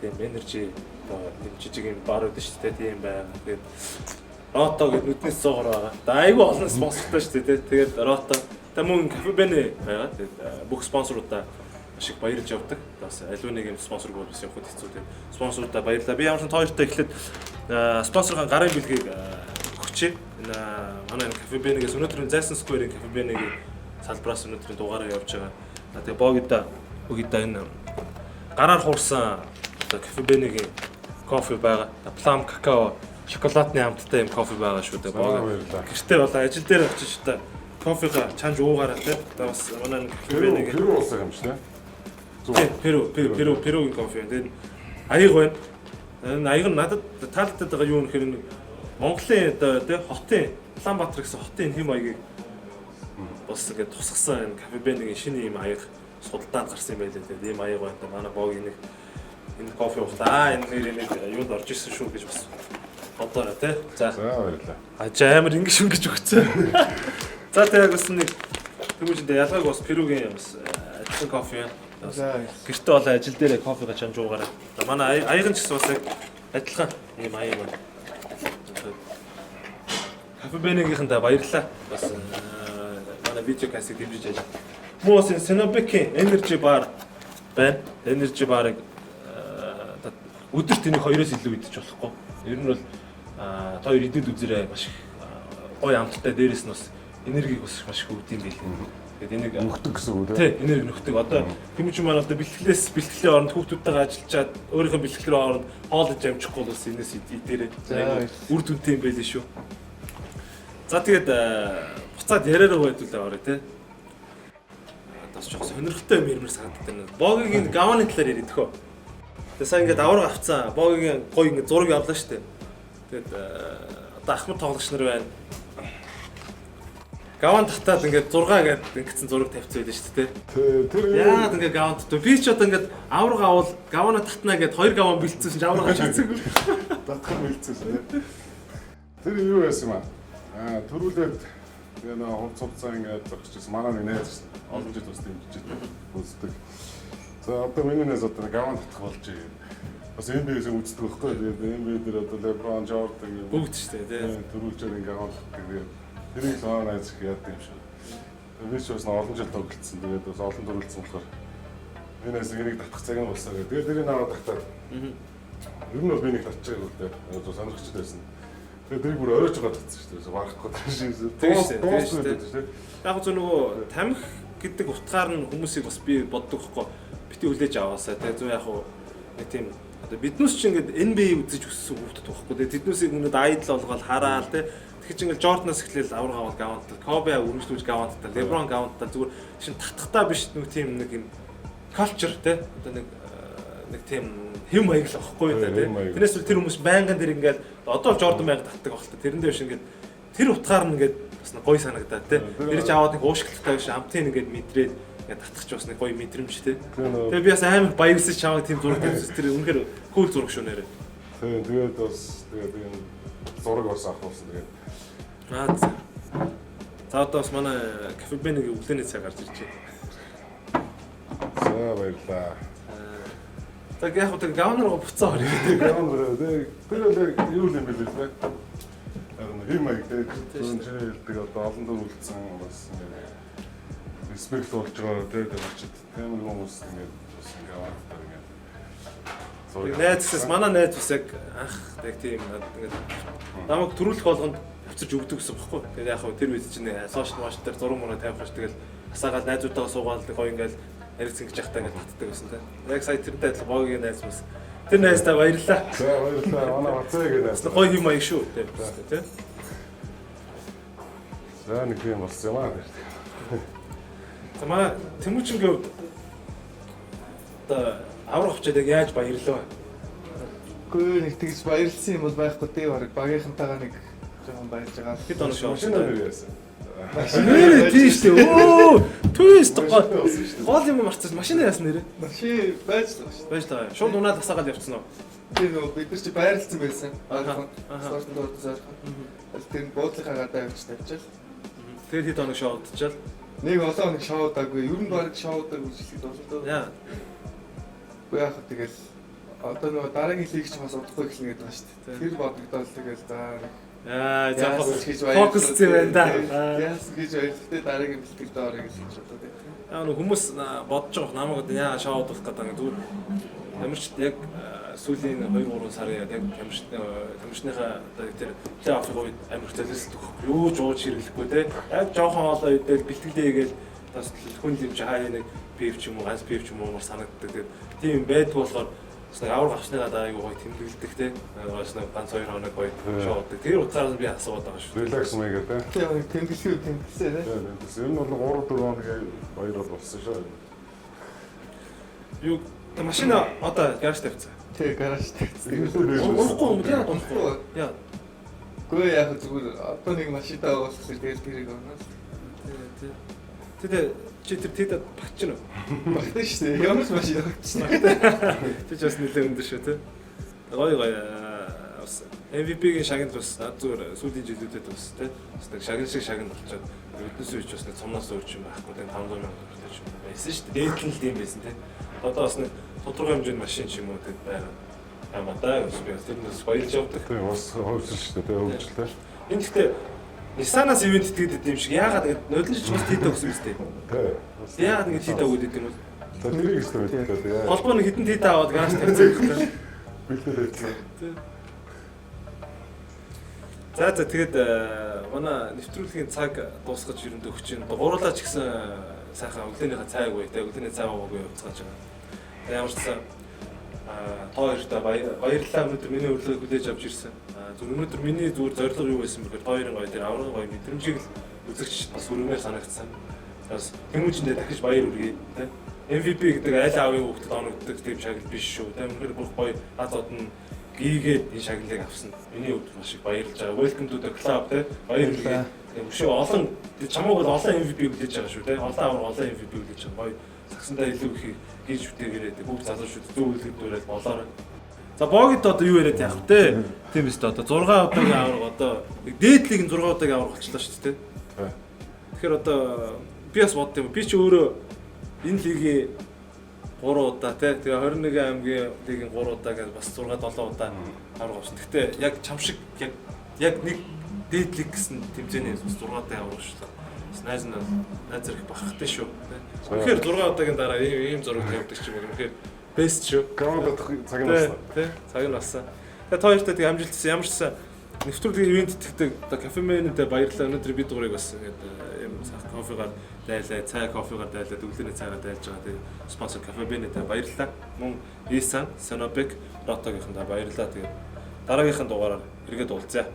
тийм energy тийм жижиг юм бар үүдэн шүү дээ. Тийм байгаа. Тэгээд Рото гэдэг нүднээс цоогоор байгаа. Айгүй олон спонсортой шүү дээ. Тэгээд Рото мөн Cafe Bene байгаа. Тэгээд бүх спонсоруудаа маш их баярлж явдаг. Бас аливаа нэг юм спонсорг бол бас явахд хэцүү тийм. Спонсорудаа баярлалаа. Би ямар ч тооёртой эхлээд спонсорын гарын бэлгийг өгчээ. Энэ манай Cafe Bene-гээс өнөөдрийн Zayson Square-ийн Cafe Bene-гийн салбараас өнөөдрийн дугаараа явж байгаа. Тэгээ богида энэ гараар хуурсан одоо Cafe Bene-гийн кофе байгаа. Plum какао шоколадны амттай юм кофе байгаа шүү дээ. Гэртээ болоо ажил дээр очиж та кофега чанж уугаараа те. Бас манай Cafe Bene-гийн Перу улсаа юм шүү дээ. Перугийн кофе. Тэгээд аяг байна. Энэ аяг нь надад таалагдаад байгаа юу нөхөр Монголын одоо тий хотын Улаанбаатар гэсэн хотын хэм маягийг бас ингээд тусгасан энэ Cafe Bene-гийн шинэ юм аяг судалдаанд гарсан юм байлээ. Тэгээд ийм аяг байна. Манай богийн нэг энэ кофе ухлаа. Энэ нэр нэг юунд орж ирсэн шүү гэж бас бодоорой тий. За баярлалаа. Амар ингэж өнгөж өгцөө. За тэгээд бас нэг тэмүүлэндээ ялгааг бас Перугийн юмс адилхан кофе байна. Гэртээ болоо ажил дээр кофега чанж уугаараа. Манай аяг нь ч гэсэн бас яг адилхан ийм аяг байна. Cafe Bene-гийнхэнтэй баярлалаа. Бас манай видеокастыг дэмжиж ажиллаж. Мөн бас энэ Sinopec-ийн energy bar байна. Energy bar-ыг өдөрт энийг хоёроос илүү идэж болохгүй. Ер нь бол хоёр идэд үзэрээ маш гоё амттай дээрээс нь бас энергиг бас маш их өгд юм билээ. Тэгээд энийг нөхдөг гэсэн үг тий энерги нөхдөг. Одоо тэмүүлж маань одоо бэлтгэлийн оронд хүүхдүүдтэйгээ ажиллаад өөрийнхөө бэлтгэлийн оронд хоолж амжихгүй бол бас энэс идээрээ үр дүнтэй юм байлээ шүү. За тэгээд буцаад яриараа байдуулаа орё тий. Бас жоох сонирхолтой юм санагдаад байна. Богийн гаваны талаар яриад хөө. Тэгээд сайн ингээд авраг авцсан. Богийн гоё ингээд зураг авлаа штэ. Тэгээд одоо ахмад тоглогч нар байна. Гаван татаад ингээд 6 гэдэг ингэсэн зураг тавьчихсан байлаа шүү дээ. Тэр яагаад ингээд гаван татв? Би ч одоо ингээд авраг авал гавана татнаа гэд 2 гаван бэлдсэн чинь авраг шатсан. татах бэлдсэн. Тэр юу байсан юм аа? Төрүүлээд энэ хувцас ингээд зогсчихсан. Манай нэг найз олон жил бас дэмжиж үздэг. За одоо миний найз одоо гаван татах болж байгаа. Бас NBA-с үздэг байхгүй. Тэгээд NBA дээр одоо LeBron Jordan бүгд шүү дээ тий. Төрүүлжээр ингээд гаван татдаг. Тэрийг сайн найз их яадаг юм шиг. Би ч бас олон жил тоглолцсон. Тэгээд бас олон төрүүлсэн болохоор энэ найз энийг татах цаг нь болсоо. Тэгээд тэрийг наваад татаад. Ер нь бол би нэг татчих юм л дээ. Сонирхчд байсан. Тэгээд тэрийг бүр оройж байгаа татсан шүү дээ. Барахгүй тийм шүү. Яг зөв нөгөө тамхи гэдэг утгаар нь хүмүүсийг бас би боддог байхгүй. Бити хүлээж аваасаа тэгээд зөв яг нэг тийм одоо биднээс ч ингээд NBA үзэж өссөн хүүхдүүд байхгүй. Тэгээд тэднүүсийг өнөд айдл болгоод хараал тийм. Тэгэхээр чи ингээд Jordan-аас эхлээл авраг аваад гавантал, Kobe үргэлжлүүлж гавантал, LeBron гавантал зүгээр шин татхтаа биш нэг тийм нэг юм culture тийм. Одоо нэг нэг тийм хэм маяг л واخхгүй да тийм. Тэрнээс тэр хүмүүс байнган дээр ингээд одоо Jordan байнга татдаг баг л та. Тэрэндээ биш ингээд тэр утгаар нь ингээд бас гоё санагдаад тийм. Тэр ч аваад нэг уушгилтай биш амтын ингээд мэдрээд ингээд татчих ч бас нэг гоё мэдрэмж тийм. Тэгээ би бас амар баярлсан чамайг тийм зураг тавьсан. Тэр үнэхээр кул зураг шүү нэрээ. Тийм тэгээд бас тэгээд энэ зураг бас авахсан тэгээд. За одоо бас манай кафебэнийг өглөөний цаг гарч ирж байна. За баярлаа. Так яг хөө гавнар руу буцаа орё. Гавнар тэгээд юу юм бэ лээ. Хэм маяг тэгээд хэлдэг одоо олон дор үлдсэн бас респект болж байгаа тэгээд очиж тийм хүмүүс ингээд бас гавнар ингээд найзсаас манай найз бас яг анх яг тийм ингээд намайг төрүүлэх болгонд авчирч өгдөг гэсэн бохоггүй. Тэгээд яг хөө тэр үед чинь сошиал маш дээр зураг мөрөө тавих гэж тэгэл асаагаад найзуудтайгаа суугаад гоё ингээд ярилцсан гэж яхтаа ингээд татдаг байсан тийм. Яг сая тэрнтэй адилхан гоёгийн найз бас тэр найздаа баярлалаа. За баярлалаа. Манай бацаа гэдэг. Гоё юм аяг шүү тийм. За нэг юм болсон юм аа. За манай Тэмүүчингийн хувьд одоо аврах авчаад яг яаж баярлаа. Гэхдээ нэг тэгж баярлсан юм бол байхгүй дээ баг. Багийнхантайгаа нэг жоохон баярлж байгаа. Хэд оноо шоу Шинээр яасан. Нэрээ тийш үү. Оо, twist гол юм марцсан. Машина яасан нэрээ. Машин байж байгаа шүү. Байж байгаа. Шууд унаад асаагаад явцсан уу? Тийм үү бид нар чи байрлсан байсан. Спортын дуртай сайхан. Тэр буудлынхаа гадаа явж тавьчихал. Тэгээд хэд оноо шоу удчихал. Нэг олон нэг шоудаагүй. Ер нь баг шоудаг үзүүлэхэд болно доо. Яа. Яг тэгэл одоо нөгөө дараагийн лигч бас удахгүй гэх нэгэд байгаа шүү дээ. Тэр бодогдол тэгэл за за фокус юм байна да. Яас гэж ойлгохтой дараагийн бэлтгэлд орё гэж боддог тийм. Нэг хүмүүс бодож байгаа намайг яа шоудах гэдэг нэг зүгээр тамирч яг сүүлийн 2-3 сарын яг тамирчныхаа тэр плей-оффын үед амир зэлсэлт өгөхгүй юу жууж хэрэглэхгүй те. Яг жоохон олоо идэл бэлтгэлээ хийгээл бас хүн юм чи хаяа нэг пив ч юм уу ганц пив ч юм уу санагддаг. Тийм байдг болохоор нэг авраг авсныгаа даа айгуу гоё тэмдэглэдэг те. Бас нэг ганц 2 хоног гоё шоудаг. Тэр утгаараас би асууад байгаа шүү. Релакс маяг те. Тийм тэмдэглэсэн те. Энэ бол 3-4 хоногийн баяр болсон шүү. Юу машина одоо гараж тавьцаа. Тэг гараж тавьсан. Унахгүй юм яа унахгүй. Яа. Гүй яг зүгээр одоо нэг машинтаа оолох тэгэл тэрийг оноо. Тэгээд чи тэр тэд багч нь уу? Багтаа шүү дээ. Ямар ч машин багчна. Чи ч бас нэлээд өндөр шүү те. Гоё бас MVP-ийн шагнал бас зүгээр сүүлийн жилүүдэд бас те. Бас нэг шагнал шиг шагнал болчиход өднөөс үйч бас нэг цомноос өөрч юм байхгүй те 500 мянга төгрөг ч юм байсан шүү дээ. Дээдлэн л тийм байсан те. Одоо бас нэг тодорхой хэмжээний машин ч юм уу те байгаа. Амадаа бас би тэрнээс баярлж явдаг. Тийм бас хөвсөл шүү дээ хөвсөлтэй. Энэ гэхдээ Nissan-аас ивент итгэдэг юм шиг яагаад ингэ нодлож бас тийтэй өгсөн юм бэ? Тийм. Яагаад ингэ тийтэй өгдөг юм бэ? Тэрийг өстой байдаг. Холбоо нэг хитэн тийтэй аваад гараж тавьсан юм байна. Бэлдээд. За тэгээд манай нэвтрүүлгийн цаг дуусгаж ирэнд өгч юм. Гурлаа ч гэсэн сайхан өглөөнийхөө цайг уу те өглөөний цай ууг явуулцгааж байгаа. Тэгээд ямар ч гэсэн тооёртой баярлалаа өнөөдөр миний урилгыг хүлээж авч ирсэн. Зөв өнөөдөр миний зүгээр зорилго юу байсан бэхээр тооёрын гоё тэр аврагын гоё мэдрэмжийг л үзэгч бас өргөнөөр санагдсан. Бас Тэмүүчиндээ дахиж баяр хүргэе те. MVP гэдэг аль аавын хүүхдэд оногддог тийм шагнал биш шүү. Тэ үнэхээр бүх гоё хацууд нь гийгээд энэ шагналыг авсан. Миний хувьд маш их баярлж байгаа. Welcome to the club те. Баяр хүргэе. Өшөө олон чамайг бол олон MVP хүлээж байгаа шүү те. Олон авраг олон MVP хүлээж байгаа. Гоё сагсандаа илүү их хийж үтээгээрээ бүх залуучууд зөв үлгэр дүүрэл болоорой. За богд одоо юу яриад явах те. Тийм биз дээ одоо 6 удаагийн авраг одоо дээдлийг нь 6 удаагийн авраг болчихлоо шүү дээ. Тэгэхээр одоо би бас бодд юм. Би ч өөрөө энэ лигийн 3 удаа те. Тэгээ 21 аймгийн лигийн 3 удаа гэж бас 6 7 удаа авраг авсан. Гэхдээ яг чам шиг яг нэг дээдлийг гэсэн тэмцээний бас 6 удаа авраг шүү дээ. Найз зэрэг бахархтай шүү. Тэгэхээр 6 удаагийн дараа ийм зураг тавьдаг ч юм уу. Тэгэхээр бест шүү. Гавдах цаг нь басна. Тэ цаг нь басна. Тэгээд хоёртой тэг амжилтсан ямар ч сан нэвтрүүлгийн ивент итгэдэг одоо кафемэнэд баярлалаа. Өнөөдөр бид гурыг бас ингээд юм кофегаар дайлаа, цай кофегаар дайлаа, өглөөний цайгаар дайлж байгаа. Тэгээд спонсор кафемэнэд баярлалаа. Мөн Исан, Санобек, Ротогийнхандаа баярлалаа. Тэгээд дараагийнхын дугаараар эргээд уулзъя.